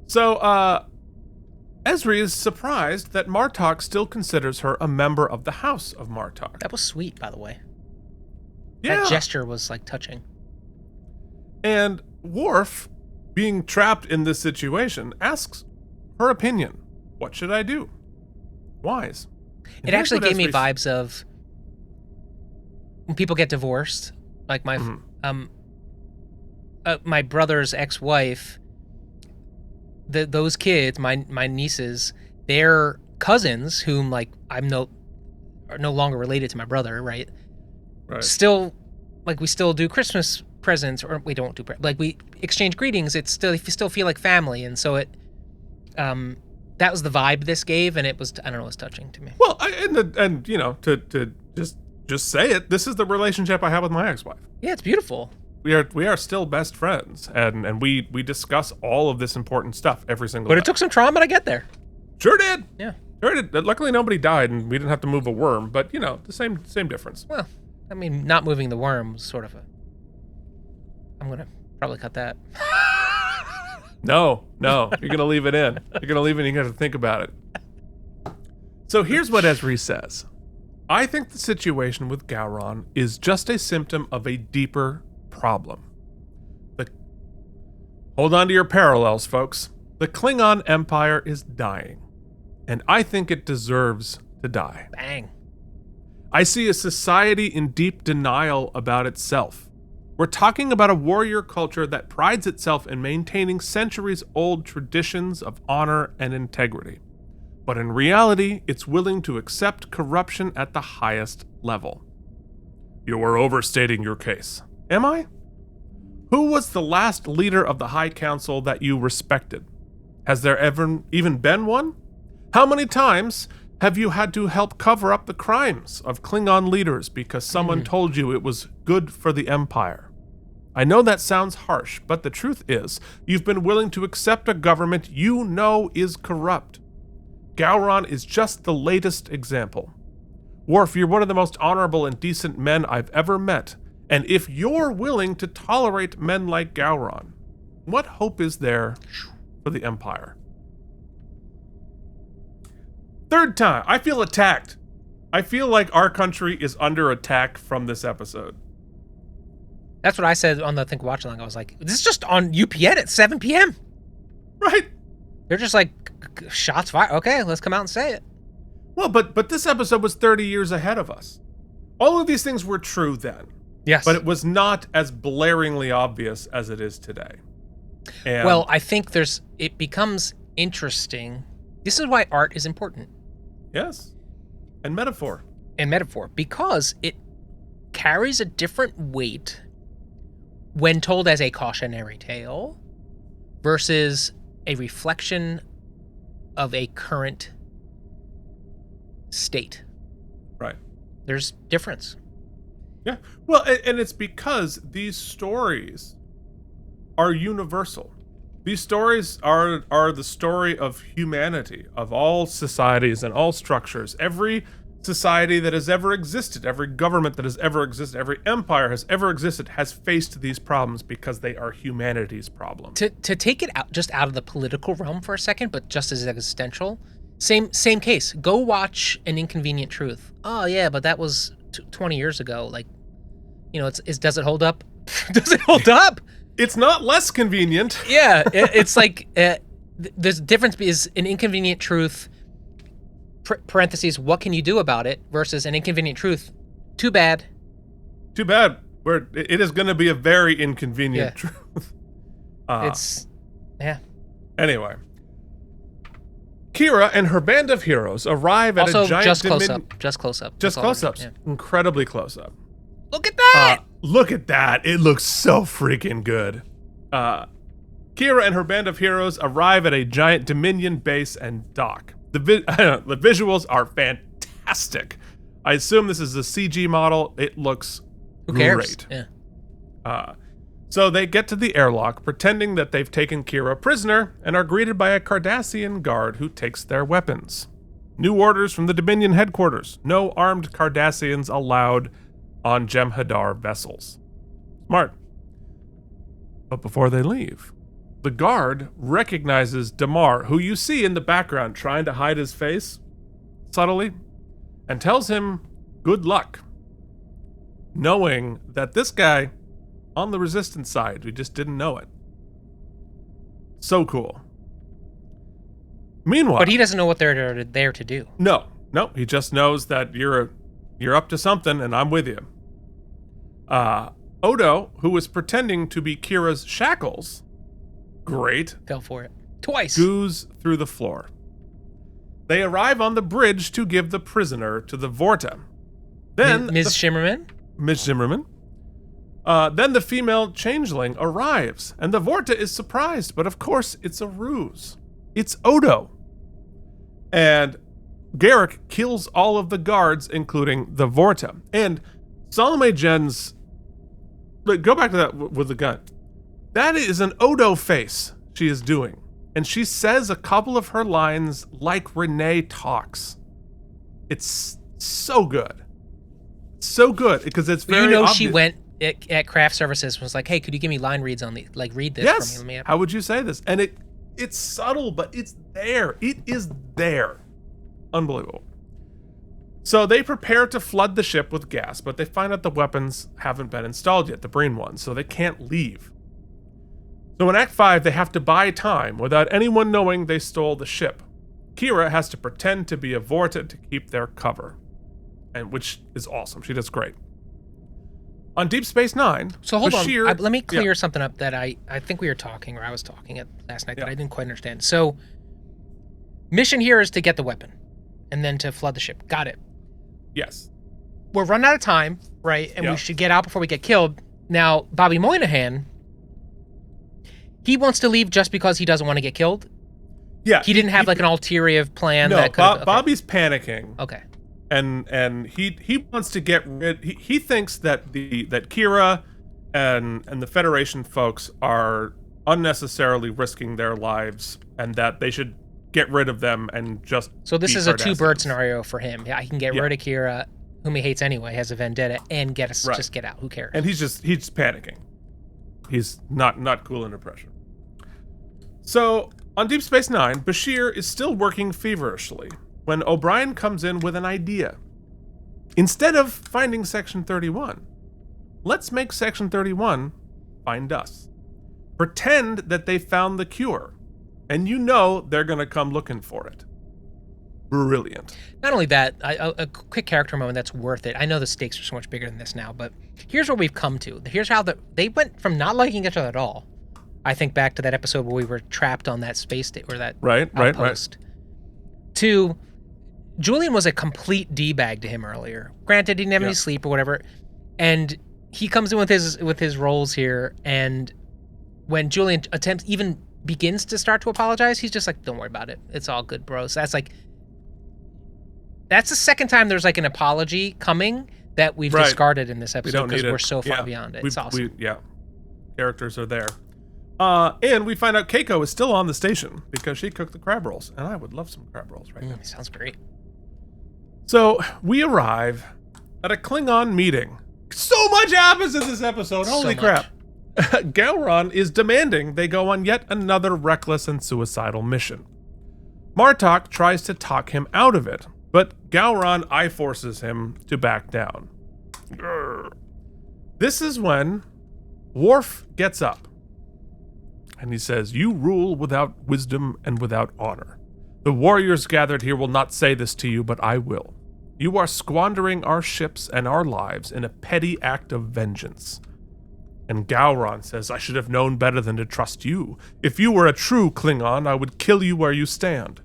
So, Ezri is surprised that Martok still considers her a member of the House of Martok. That was sweet, by the way. Yeah. That gesture was, like, touching. And Worf, being trapped in this situation, asks her opinion. What should I do? Wise. And it actually gave me vibes of when people get divorced. Like my my brother's ex-wife, those kids, my nieces, their cousins, whom like are no longer related to my brother, right? Still, like we still do Christmas presents, or we don't do like we exchange greetings. It's still, you still feel like family, and so it that was the vibe this gave, and it was, I don't know, it was touching to me. Well, and you know, to just say it, this is the relationship I have with my ex-wife. Yeah, it's beautiful. We are still best friends, and we discuss all of this important stuff every single day. But it took some trauma to get there. Sure did. Yeah. Sure did. Luckily nobody died, and we didn't have to move a worm, but you know, the same difference. Well, I mean, not moving the worm was sort of a, I'm gonna probably cut that. No, you're gonna leave it in. You're gonna leave it in, you have to think about it. So here's what Ezri says. I think the situation with Gowron is just a symptom of a deeper problem. Hold on to your parallels, folks. The Klingon Empire is dying, and I think it deserves to die. Bang. I see a society in deep denial about itself. We're talking about a warrior culture that prides itself in maintaining centuries-old traditions of honor and integrity. But in reality, it's willing to accept corruption at the highest level. You are overstating your case. Am I? Who was the last leader of the High Council that you respected? Has there ever even been one? How many times have you had to help cover up the crimes of Klingon leaders because someone told you it was good for the Empire? I know that sounds harsh, but the truth is, you've been willing to accept a government you know is corrupt. Gowron is just the latest example. Worf, you're one of the most honorable and decent men I've ever met, and if you're willing to tolerate men like Gowron, what hope is there for the Empire? Third time. I feel attacked. I feel like our country is under attack from this episode. That's what I said on the Think Watch Along. I was like, this is just on UPN at 7 p.m. Right. They're just like, shots fired. Okay, let's come out and say it. Well, but this episode was 30 years ahead of us. All of these things were true then. Yes. But it was not as blaringly obvious as it is today. And well, I think it becomes interesting. This is why art is important. Yes. And metaphor. Because it carries a different weight when told as a cautionary tale versus a reflection of a current state. Right. There's difference. Yeah. Well, and it's because these stories are universal. These stories are the story of humanity, of all societies and all structures. Every society that has ever existed, every government that has ever existed, every empire has ever existed has faced these problems because they are humanity's problems. To take it out just out of the political realm for a second, but just as existential, same case. Go watch An Inconvenient Truth. Oh yeah, but that was 20 years ago. Like, you know, does it hold up? Does it hold up? It's not less convenient. Yeah, it's like the difference is An Inconvenient Truth. Parentheses, what can you do about it? Versus An Inconvenient Truth. Too bad. Too bad. It is going to be a very inconvenient truth. Anyway, Kira and her band of heroes arrive at a giant just close up. Just close-ups. Yeah. Incredibly close up. Look at that! Look at that. It looks so freaking good. Kira and her band of heroes arrive at a giant Dominion base and dock. The visuals are fantastic. I assume this is a CG model. It looks great. Yeah. So they get to the airlock, pretending that they've taken Kira prisoner, and are greeted by a Cardassian guard who takes their weapons. New orders from the Dominion headquarters. No armed Cardassians allowed on Jem'Hadar vessels. Smart. But before they leave, the guard recognizes Damar, who you see in the background trying to hide his face subtly, and tells him good luck, knowing that this guy on the resistance side, we just didn't know it. So cool. Meanwhile, but he doesn't know what they're there to do. No, he just knows that you're up to something, and I'm with you. Odo, who was pretending to be Kira's shackles, great, fell for it twice. Goes through the floor. They arrive on the bridge to give the prisoner to the Vorta. Then Ms. Shimmerman. Then the female changeling arrives, and the Vorta is surprised, but of course it's a ruse. It's Odo. And Garrick kills all of the guards, including the Vorta. And Salome Jen's... Go back to that with the gun. That is an Odo face she is doing. And she says a couple of her lines like Renee talks. It's so good. So good, because it's very obvious. She went at craft services was like, hey, could you give me line reads on the, like, read this for me? Let me How would you say this? And it's subtle, but it's there. It is there. Unbelievable. So they prepare to flood the ship with gas, but they find out the weapons haven't been installed yet, the Breen ones, so they can't leave. So in Act 5, they have to buy time without anyone knowing they stole the ship. Kira has to pretend to be a Vorta to keep their cover, and which is awesome. She does great. On Deep Space Nine, so hold on. Let me clear something up that I think we were talking, or I was talking at last night that I didn't quite understand. So, mission here is to get the weapon, and then to flood the ship. Got it. Yes. We're running out of time, right? And we should get out before we get killed. Now, Bobby Moynihan, he wants to leave just because he doesn't want to get killed. Yeah. He didn't have like an ulterior plan. No, Bobby's panicking. Okay. And he wants to get rid. He thinks that that Kira and the Federation folks are unnecessarily risking their lives, and that they should get rid of them and just. So this is a two-bird scenario for him. Yeah, I can get rid of Kira, whom he hates anyway, has a vendetta, and just get out. Who cares? And he's panicking. He's not cool under pressure. So on Deep Space Nine, Bashir is still working feverishly. when O'Brien comes in with an idea. Instead of finding Section 31, let's make Section 31 find us. Pretend that they found the cure, and you know they're going to come looking for it. Brilliant. Not only that, a quick character moment that's worth it. I know the stakes are so much bigger than this now, but here's what we've come to. Here's how they went from not liking each other at all. I think back to that episode where we were trapped on that space or that outpost. To Julian was a complete D-bag to him earlier. Granted, he didn't have any sleep or whatever, and he comes in with his roles here, and when Julian even begins to start to apologize, he's just like, "Don't worry about it. It's all good, bro." So that's the second time there's like an apology coming that we've discarded in this episode because we're so far beyond it. It's awesome. Characters are there. And we find out Keiko is still on the station because she cooked the crab rolls, and I would love some crab rolls right now. Sounds great. So we arrive at a Klingon meeting. So much happens in this episode. Holy crap. Gowron is demanding they go on yet another reckless and suicidal mission. Martok tries to talk him out of it, but Gowron eye-forces him to back down. Grr. This is when Worf gets up, and he says, "You rule without wisdom and without honor. The warriors gathered here will not say this to you, but I will. You are squandering our ships and our lives in a petty act of vengeance." And Gowron says, "I should have known better than to trust you. If you were a true Klingon, I would kill you where you stand.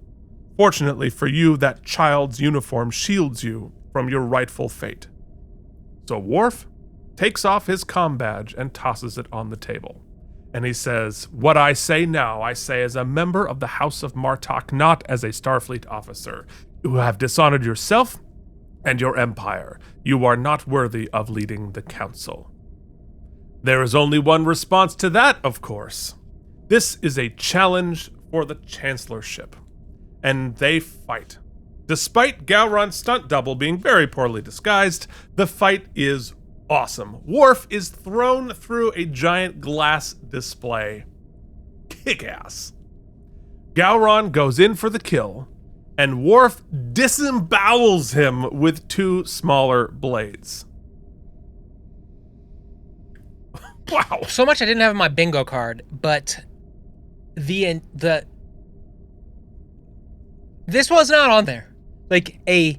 Fortunately for you, that child's uniform shields you from your rightful fate." So Worf takes off his comm badge and tosses it on the table. And he says, "What I say now, I say as a member of the House of Martok, not as a Starfleet officer. You have dishonored yourself and your empire. You are not worthy of leading the Council." There is only one response to that, of course. This is a challenge for the Chancellorship. And they fight. Despite Gowron's stunt double being very poorly disguised, the fight is awesome. Worf is thrown through a giant glass display. Kick-ass. Gowron goes in for the kill, and Worf disembowels him with two smaller blades. Wow. So much I didn't have in my bingo card, but this was not on there. Like a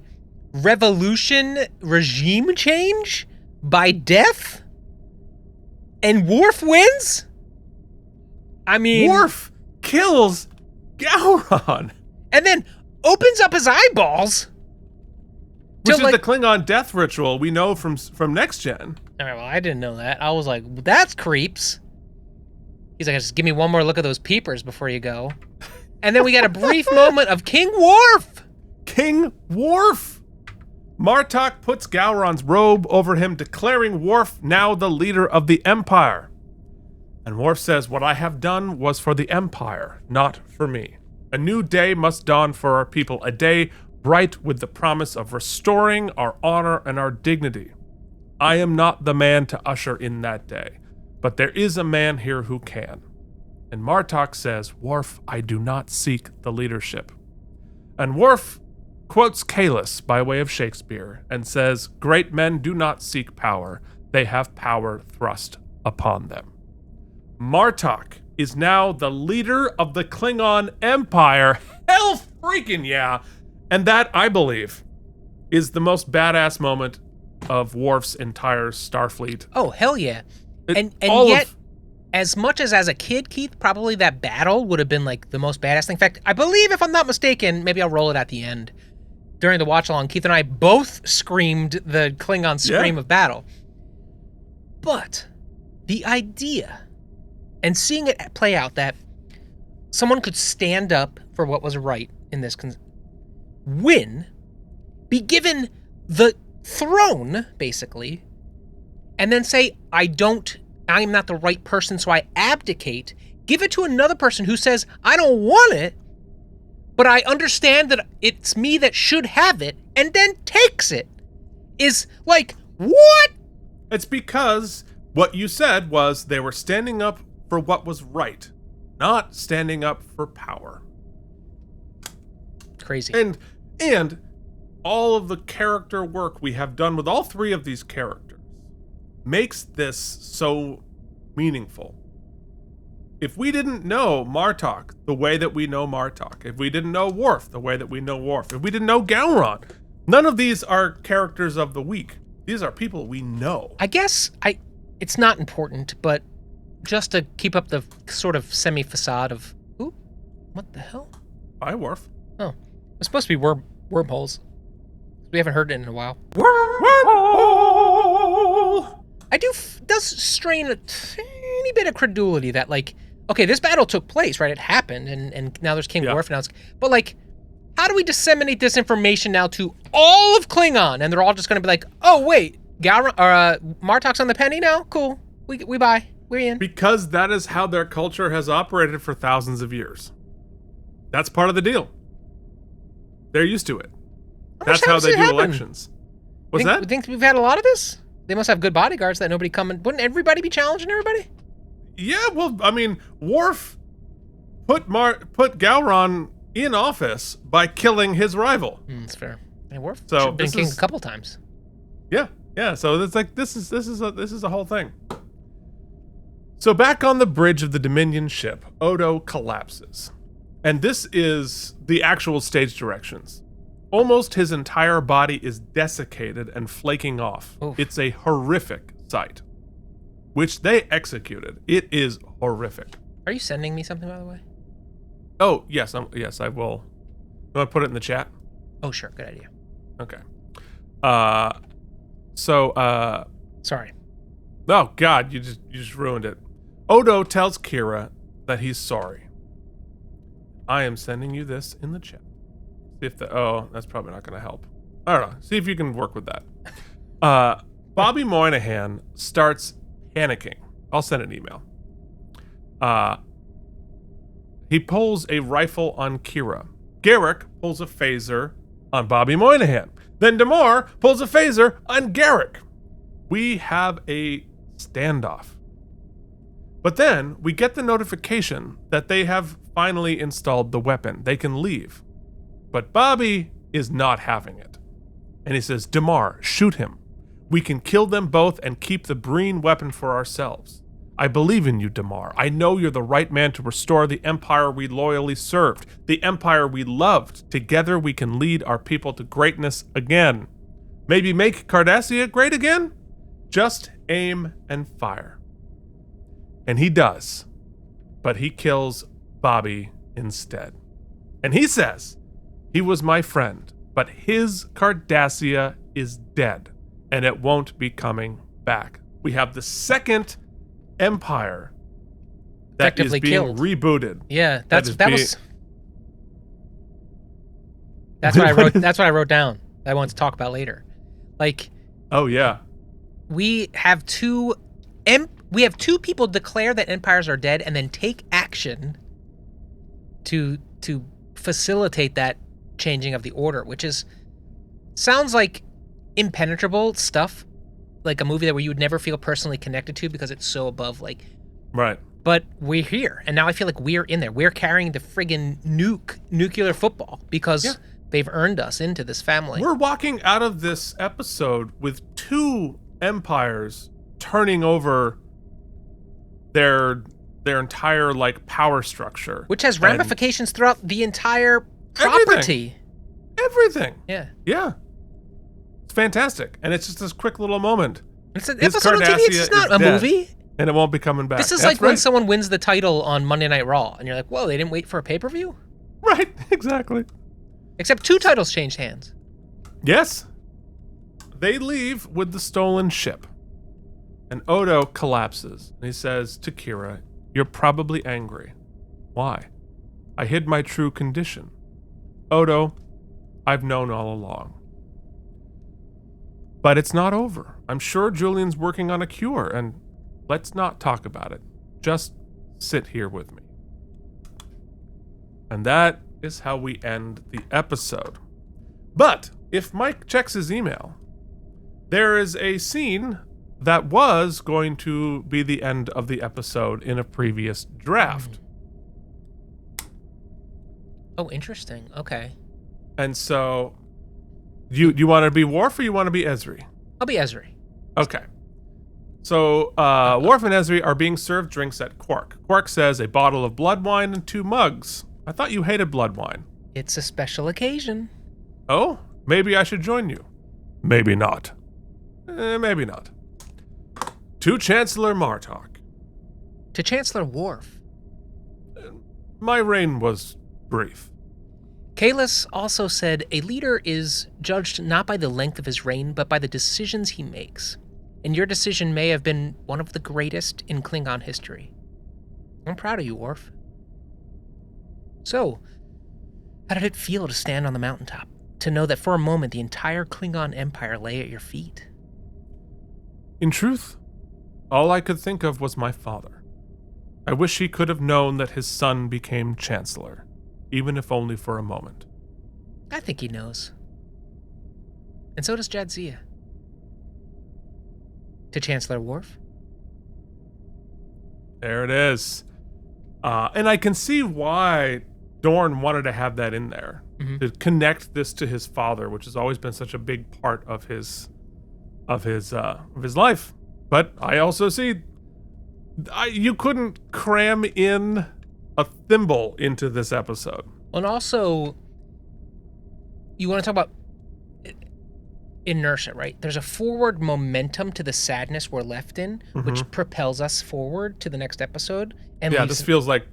revolution regime change by death? And Worf wins? I mean... Worf kills Gowron. And then opens up his eyeballs. Which is the Klingon death ritual we know from Next Gen. All right, well, I didn't know that. I was like, that's creeps. He's like, just give me one more look at those peepers before you go. And then we got a brief moment of King Worf. King Worf. Martok puts Gowron's robe over him, declaring Worf now the leader of the Empire. And Worf says, "What I have done was for the Empire, not for me. A new day must dawn for our people, a day bright with the promise of restoring our honor and our dignity. I am not the man to usher in that day, but there is a man here who can." And Martok says, "Worf, I do not seek the leadership." And Worf quotes Kalis by way of Shakespeare and says, "Great men do not seek power, they have power thrust upon them." Martok is now the leader of the Klingon Empire. Hell freaking yeah! And that, I believe, is the most badass moment of Worf's entire Starfleet. Oh, hell yeah. And yet, as much as a kid, Keith, probably that battle would have been like the most badass thing. In fact, I believe, if I'm not mistaken, maybe I'll roll it at the end. During the watch along, Keith and I both screamed the Klingon scream of battle. But the idea and seeing it play out that someone could stand up for what was right in this, win, be given the throne, basically, and then say, I am not the right person, so I abdicate, give it to another person who says, I don't want it, but I understand that it's me that should have it, and then takes it, is like, what? It's because what you said was they were standing up for what was right, not standing up for power. Crazy. And And all of the character work we have done with all three of these characters makes this so meaningful. If we didn't know Martok the way that we know Martok, if we didn't know Worf the way that we know Worf, if we didn't know Gowron, none of these are characters of the week. These are people we know. I guess it's not important, but just to keep up the sort of semi-facade of, ooh, what the hell? Bye, Worf. Oh, it's supposed to be wormholes. We haven't heard it in a while. Wormhole! Does strain a tiny bit of credulity that, like, okay, this battle took place, right? It happened, and now there's King Worf, but, like, how do we disseminate this information now to all of Klingon? And they're all just going to be like, oh, wait, Martok's on the penny now? Cool. We buy. We're in. Because that is how their culture has operated for thousands of years. That's part of the deal. They're used to it. That's how they do elections. What's that? Think we've had a lot of this? They must have good bodyguards that nobody come and... Wouldn't everybody be challenging everybody? Yeah, well, I mean, Worf put Gowron in office by killing his rival. That's fair. And Worf so been king a couple times. Yeah. So it's like this is a whole thing. So back on the bridge of the Dominion ship, Odo collapses, and this is the actual stage directions. Almost his entire body is desiccated and flaking off. Oof. It's a horrific sight, which they executed. It is horrific. Are you sending me something, by the way? Oh, yes, yes, I will. You want to put it in the chat? Oh, sure. Good idea. Okay. Sorry. Oh, God, you just ruined it. Odo tells Kira that he's sorry. I am sending you this in the chat. See if that's probably not going to help. I don't know. See if you can work with that. Bobby Moynihan starts panicking. I'll send an email. He pulls a rifle on Kira. Garrick pulls a phaser on Bobby Moynihan. Then Damar pulls a phaser on Garrick. We have a standoff. But then we get the notification that they have finally installed the weapon. They can leave. But Bobby is not having it. And he says, Damar, shoot him. We can kill them both and keep the Breen weapon for ourselves. I believe in you, Damar. I know you're the right man to restore the empire we loyally served, the empire we loved. Together we can lead our people to greatness again. Maybe make Cardassia great again? Just aim and fire. And he does. But he kills Bobby instead. And he says, he was my friend, but his Cardassia is dead, and it won't be coming back. We have the second empire that is being killed. Rebooted. Yeah, that's what I wrote. That's what I wrote down. I want to talk about later. Like, oh yeah, we have two people declare that empires are dead and then take action to facilitate that changing of the order, which sounds like impenetrable stuff, like a movie that where you would never feel personally connected to because it's so above, like, right. But we're here, and now I feel like we're in there. We're carrying the friggin' nuclear football because they've earned us into this family. We're walking out of this episode with two empires turning over their entire, like, power structure, which has ramifications throughout the entire property. Everything. Yeah. It's fantastic. And it's just this quick little moment. It's an episode on TV, it's not a movie. And it won't be coming back. This is like when someone wins the title on Monday Night Raw, and you're like, whoa, they didn't wait for a pay-per-view? Right, exactly. Except two titles changed hands. Yes. They leave with the stolen ship. And Odo collapses. And he says to Kira, you're probably angry. Why? I hid my true condition. Odo, I've known all along. But it's not over. I'm sure Julian's working on a cure, and let's not talk about it. Just sit here with me. And that is how we end the episode. But if Mike checks his email, there is a scene that was going to be the end of the episode in a previous draft. Oh, interesting. Okay. And so, you want to be Worf or you want to be Ezri? I'll be Ezri. Okay. So, Worf and Ezri are being served drinks at Quark. Quark says a bottle of blood wine and 2 mugs. I thought you hated blood wine. It's a special occasion. Oh, maybe I should join you. Maybe not. Maybe not. To Chancellor Martok. To Chancellor Worf. My reign was brief. Kalis also said a leader is judged not by the length of his reign, but by the decisions he makes. And your decision may have been one of the greatest in Klingon history. I'm proud of you, Worf. So, how did it feel to stand on the mountaintop? To know that for a moment the entire Klingon Empire lay at your feet? In truth, all I could think of was my father. I wish he could have known that his son became Chancellor, even if only for a moment. I think he knows. And so does Jadzia. To Chancellor Worf. There it is. And I can see why Dorn wanted to have that in there, to connect this to his father, which has always been such a big part of his life. But I also see you couldn't cram in a thimble into this episode. And also, you want to talk about inertia, right? There's a forward momentum to the sadness we're left in, which propels us forward to the next episode. And yeah, this feels like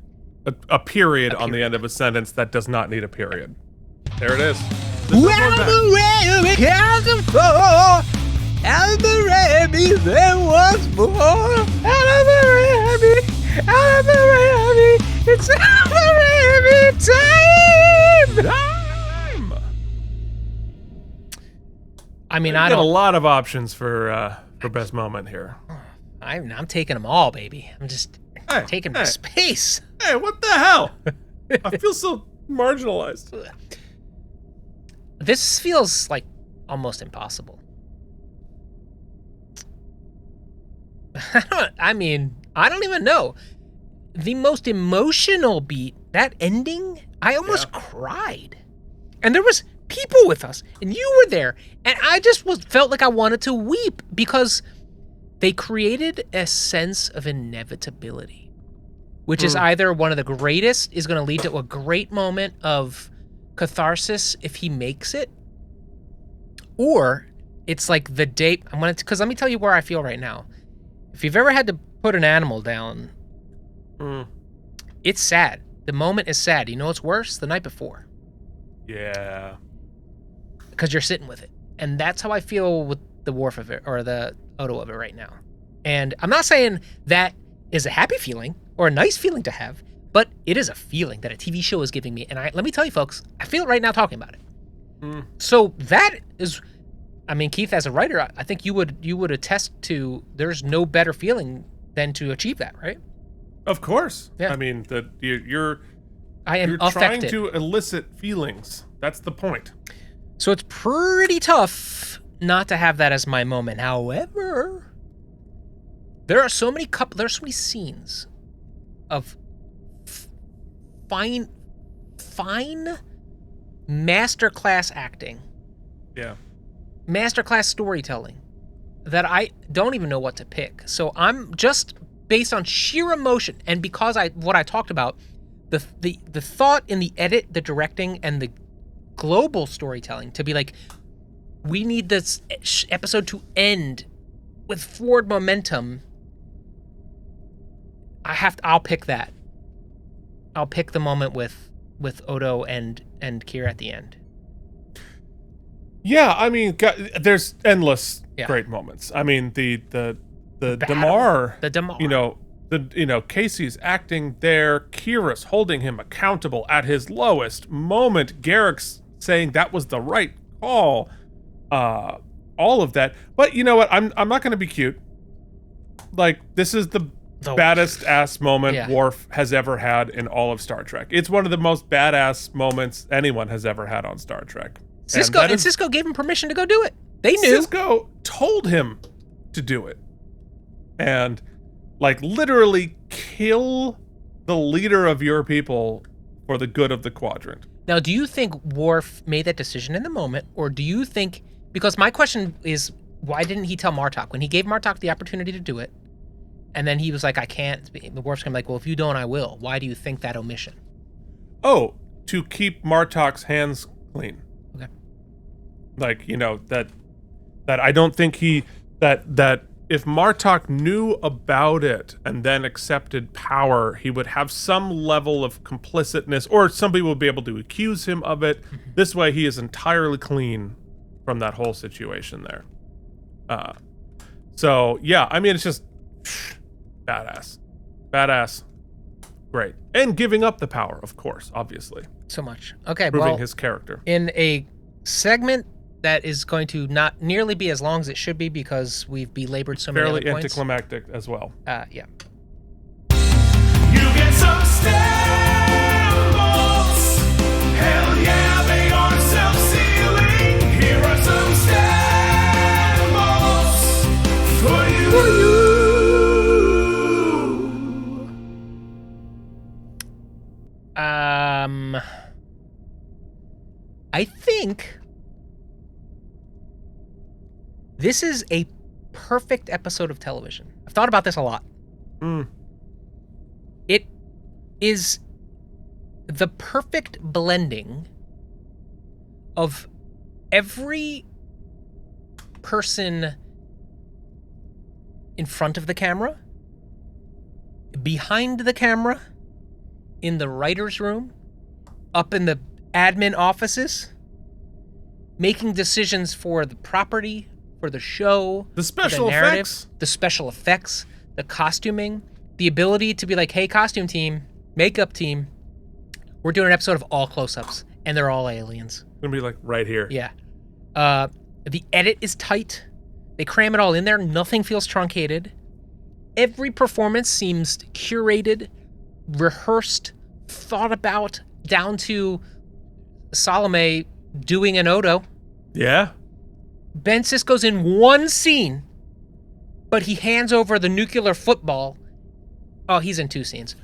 a period on the end of a sentence that does not need a period. There it is. AlamarEmmys, there was more. AlamarEmmys, it's AlamarEmmys time. I mean, I got don't. a lot of options for best moment here. I'm taking them all, baby. I'm just taking my space. Hey, what the hell? I feel so marginalized. This feels like almost impossible. I don't even know. The most emotional beat, that ending, I almost cried. And there was people with us, and you were there, and I just felt like I wanted to weep because they created a sense of inevitability, which is either one of the greatest, is going to lead to a great moment of catharsis if he makes it, or it's like the day, because let me tell you where I feel right now. If you've ever had to put an animal down, it's sad. The moment is sad. You know what's worse? The night before. Yeah. Because you're sitting with it. And that's how I feel with the Worf of it, or the Odo of it right now. And I'm not saying that is a happy feeling or a nice feeling to have, but it is a feeling that a TV show is giving me. And let me tell you, folks, I feel it right now talking about it. So that is, Keith, as a writer, I think you would attest to there's no better feeling than to achieve that, right? Of course. Yeah. I mean, that you're affected. trying to elicit feelings. That's the point. So it's pretty tough not to have that as my moment. However, there are so many scenes of fine masterclass acting. Yeah. Masterclass storytelling that I don't even know what to pick. So I'm just based on sheer emotion, and because what I talked about, the thought in the edit, the directing, and the global storytelling to be like, we need this episode to end with forward momentum. I'll pick that. I'll pick the moment with Odo and Kira at the end. Yeah, I mean, there's endless great moments. I mean, the Damar, Casey's acting there, Kira's holding him accountable at his lowest moment, Garrick's saying that was the right call, all of that. But you know what? I'm not going to be cute. Like, this is the baddest ass moment Worf has ever had in all of Star Trek. It's one of the most badass moments anyone has ever had on Star Trek. Cisco gave him permission to go do it. They knew. Cisco told him to do it. And, like, literally kill the leader of your people for the good of the quadrant. Now, do you think Worf made that decision in the moment, or do you think, because my question is, why didn't he tell Martok when he gave Martok the opportunity to do it? And then he was like, I can't. The Worf's gonna be like, well, if you don't, I will. Why do you think that omission? Oh, to keep Martok's hands clean. Okay. Like, you know, that I don't think that if Martok knew about it and then accepted power, he would have some level of complicitness, or some people would be able to accuse him of it. This way, he is entirely clean from that whole situation there. So, yeah, I mean, it's just badass. Great. And giving up the power, of course, obviously. So much. Okay, Proving his character. In a segment that is going to not nearly be as long as it should be because we've belabored so many other Fairly points. anticlimactic as well. Yeah. You get some stamps. Hell yeah, they are self-sealing. Here are some stamps for you. I think this is a perfect episode of television. I've thought about this a lot. It is the perfect blending of every person in front of the camera, behind the camera, in the writer's room, up in the admin offices, making decisions for the property, for the show, The special the narrative, effects. the special effects, the costuming, the ability to be like, hey, costume team, makeup team, we're doing an episode of all close-ups, and they're all aliens. Gonna be like right here. Yeah. The edit is tight. They cram it all in there. Nothing feels truncated. Every performance seems curated, rehearsed, thought about, down to Salome doing an Odo. Yeah. Ben Sisko's in one scene, but he hands over the nuclear football. Oh, he's in two scenes.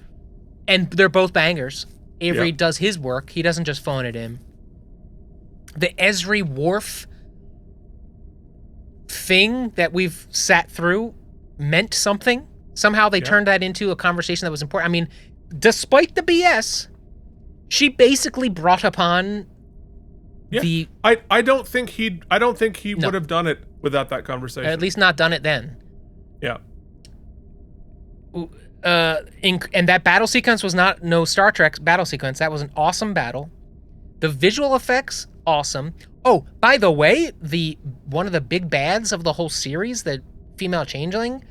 And they're both bangers. Avery does his work. He doesn't just phone it in. The Esri Worf thing that we've sat through meant something. Somehow they turned that into a conversation that was important. I mean, despite the BS, she basically brought upon the... I don't think he would have done it without that conversation. At least not done it then. Yeah. And that battle sequence was not no Star Trek battle sequence. That was an awesome battle. The visual effects, awesome. Oh, by the way, one of the big bads of the whole series, the female changeling,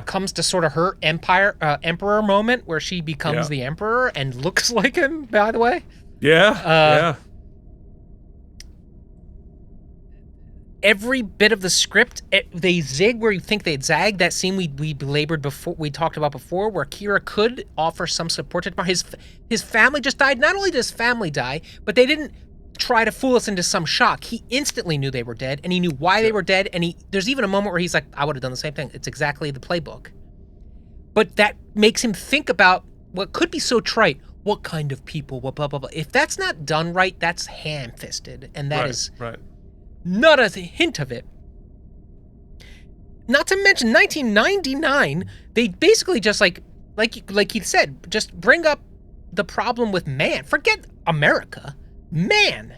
comes to sort of her emperor moment where she becomes the emperor and looks like him, by the way. Yeah. Every bit of the script, they zig where you think they'd zag. That scene we belabored before, we talked about before, where Kira could offer some support to Tamar. His family just died. Not only did his family die, but they didn't try to fool us into some shock. He instantly knew they were dead, and he knew why they were dead. And there's even a moment where he's like, I would have done the same thing. It's exactly the playbook. But that makes him think about what could be so trite. What kind of people? What blah blah blah. If that's not done right, that's ham-fisted, and that is not a hint of it. Not to mention 1999, they basically just like he said, just bring up the problem with man. Forget America, man,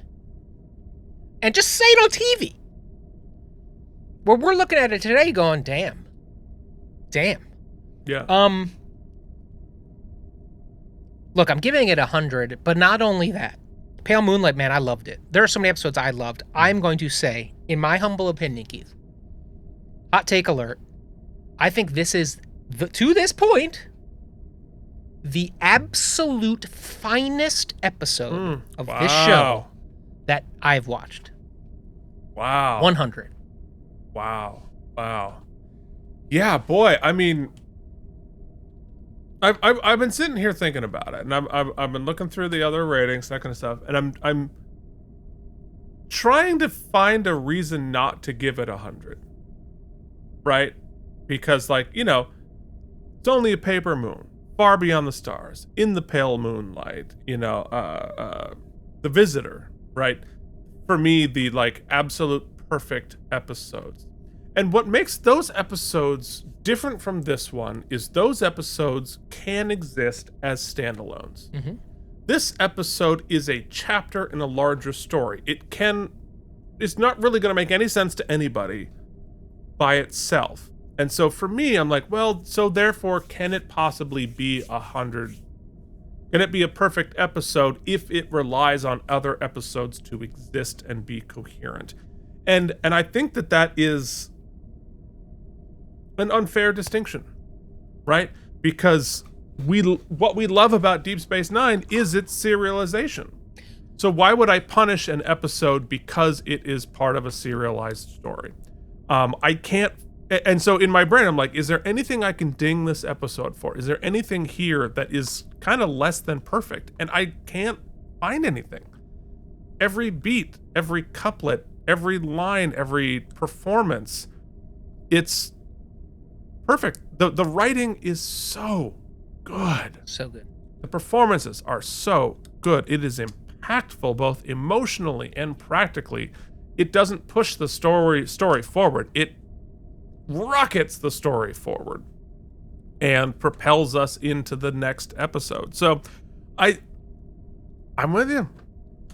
and just say it on TV. Where we're looking at it today, going, damn. Yeah. Look, I'm giving it 100, but not only that. Pale Moonlight, man, I loved it. There are so many episodes I loved. I'm going to say, in my humble opinion, Keith, hot take alert, I think this is, to this point, the absolute finest episode of this show that I've watched. Wow. 100. Wow. Yeah, boy. I mean, I've been sitting here thinking about it, and I've been looking through the other ratings, that kind of stuff, and I'm trying to find a reason not to give it 100, right? Because, like, you know, it's only a paper moon, far beyond the stars, in the pale moonlight, you know, The Visitor, right? For me, the like absolute perfect episodes. And what makes those episodes different from this one is those episodes can exist as standalones. Mm-hmm. This episode is a chapter in a larger story. It's not really going to make any sense to anybody by itself. And so for me, I'm like, well, so therefore, can it possibly be 100? Can it be a perfect episode if it relies on other episodes to exist and be coherent? And I think that is an unfair distinction, right? Because what we love about Deep Space Nine is its serialization. So why would I punish an episode because it is part of a serialized story? I can't. And so in my brain, I'm like, is there anything I can ding this episode for? Is there anything here that is kind of less than perfect? And I can't find anything. Every beat, every couplet, every line, every performance, it's perfect. The writing is so good. So good. The performances are so good. It is impactful both emotionally and practically. It doesn't push the story forward. It rockets the story forward and propels us into the next episode. So I'm with you.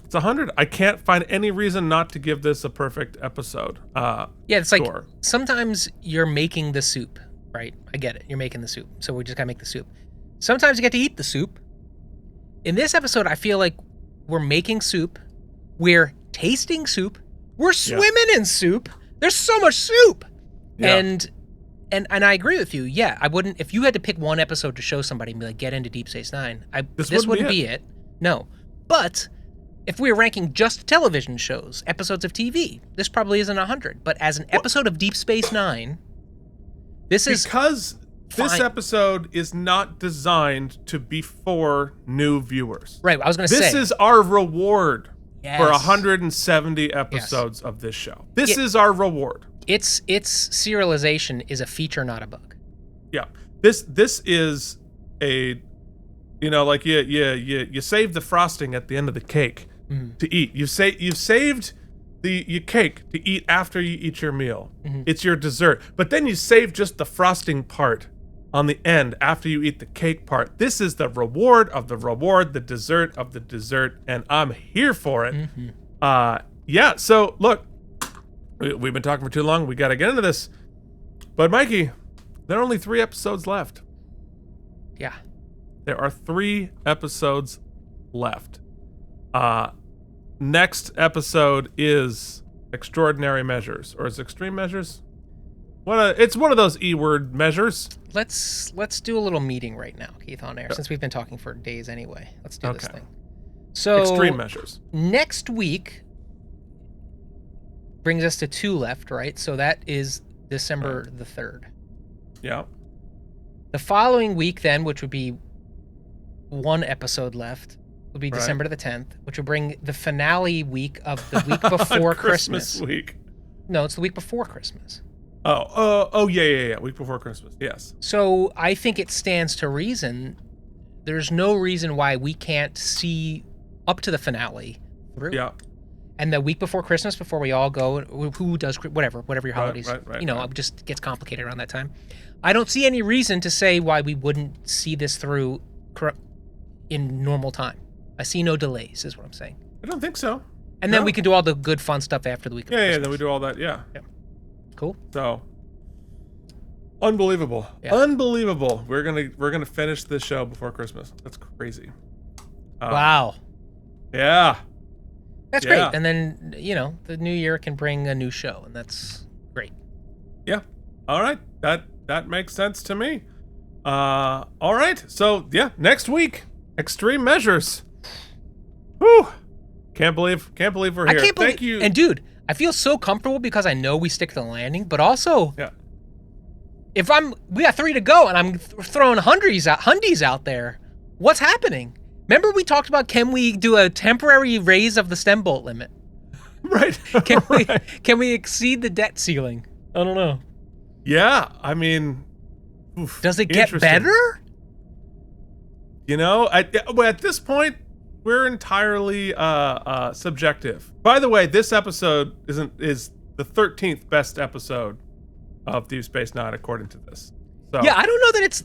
It's 100. I can't find any reason not to give this a perfect episode. Yeah, it's like sometimes you're making the soup, right? I get it. You're making the soup. So we just gotta make the soup. Sometimes you get to eat the soup. In this episode, I feel like we're making soup. We're tasting soup. We're swimming in soup. There's so much soup. Yeah. And I agree with you. Yeah, I wouldn't, if you had to pick one episode to show somebody and be like, get into Deep Space Nine, this wouldn't be it. No. But if we were ranking just television shows, episodes of TV, this probably isn't 100. But as an episode of Deep Space Nine, this is because this episode is not designed to be for new viewers. Right, I was going to say. This is our reward Yes. for 170 episodes of this show. This is our reward. Its serialization is a feature, not a bug. Yeah. This is a, like you save the frosting at the end of the cake to eat. You've saved your cake to eat after you eat your meal. Mm-hmm. It's your dessert. But then you save just the frosting part on the end after you eat the cake part. This is the reward of the reward, the dessert of the dessert, and I'm here for it. Mm-hmm. So look, we've been talking for too long. We got to get into this. But Mikey, there are only 3 episodes left. Yeah. There are 3 episodes left. Next episode is Extraordinary Measures, or is it Extreme Measures? It's one of those E-word measures. Let's do a little meeting right now, Keith, on air, since we've been talking for days anyway. Let's do this thing. So Extreme Measures. Next week brings us to 2 left, right? So that is December the 3rd. Yeah. The following week then, which would be 1 episode left, would be December the 10th, which will bring the finale week of the week before Christmas. Week. No, it's the week before Christmas. Oh, yeah. Week before Christmas, yes. So I think it stands to reason. There's no reason why we can't see up to the finale through. Yeah. And the week before Christmas, before we all go, who does whatever your holidays, it just gets complicated around that time. I don't see any reason to say why we wouldn't see this through in normal time. I see no delays, is what I'm saying. I don't think so. And then we can do all the good fun stuff after the week of Christmas. Yeah, then we do all that, yeah. Cool. So, unbelievable. Yeah. Unbelievable. We're gonna finish this show before Christmas. That's crazy. Wow. Yeah. That's great. And then, the new year can bring a new show, and that's great. Yeah. All right. That makes sense to me. All right. So, next week, Extreme Measures. Whew. Can't believe we're here. Thank you. And dude, I feel so comfortable because I know we stick to the landing, but also if we got 3 to go and I'm throwing hundies out there, what's happening? Remember we talked about, can we do a temporary raise of the stem bolt limit? Right. Can we exceed the debt ceiling? I don't know. Yeah, I mean, does it get better? At this point, we're entirely subjective. By the way, this episode is the 13th best episode of Deep Space Nine according to this. So Yeah, I don't know that it's.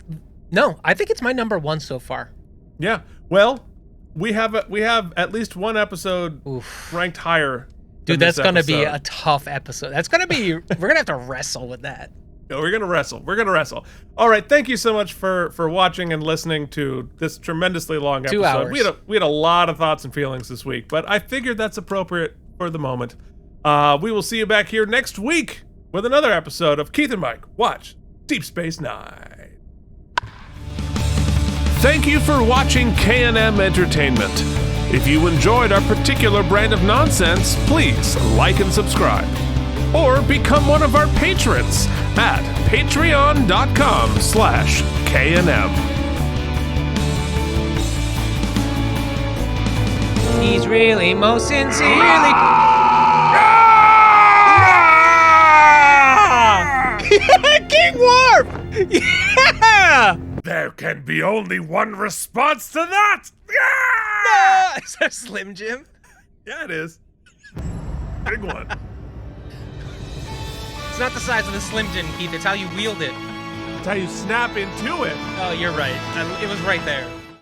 No, I think it's my number 1 so far. yeah. Well, we have at least one episode Oof. ranked higher. Dude, than this that's gonna be episode. a tough episode. That's gonna be. We're gonna have to wrestle with that. No, we're gonna wrestle. We're gonna wrestle. All right. Thank you so much for watching and listening to this tremendously long episode. 2 hours. We had a lot of thoughts and feelings this week, but I figured that's appropriate for the moment. We will see you back here next week with another episode of Keith and Mike Watch Deep Space Nine. Thank you for watching K&M Entertainment. If you enjoyed our particular brand of nonsense, please like and subscribe. Or become one of our patrons at patreon.com/KNM. He's really most sincerely. King Worf! Yeah! There can be only one response to that! Is that Slim Jim? Yeah, it is. Big one. It's not the size of the Slim Jim, Keith. It's how you wield it. That's how you snap into it. Oh, you're right. It was right there.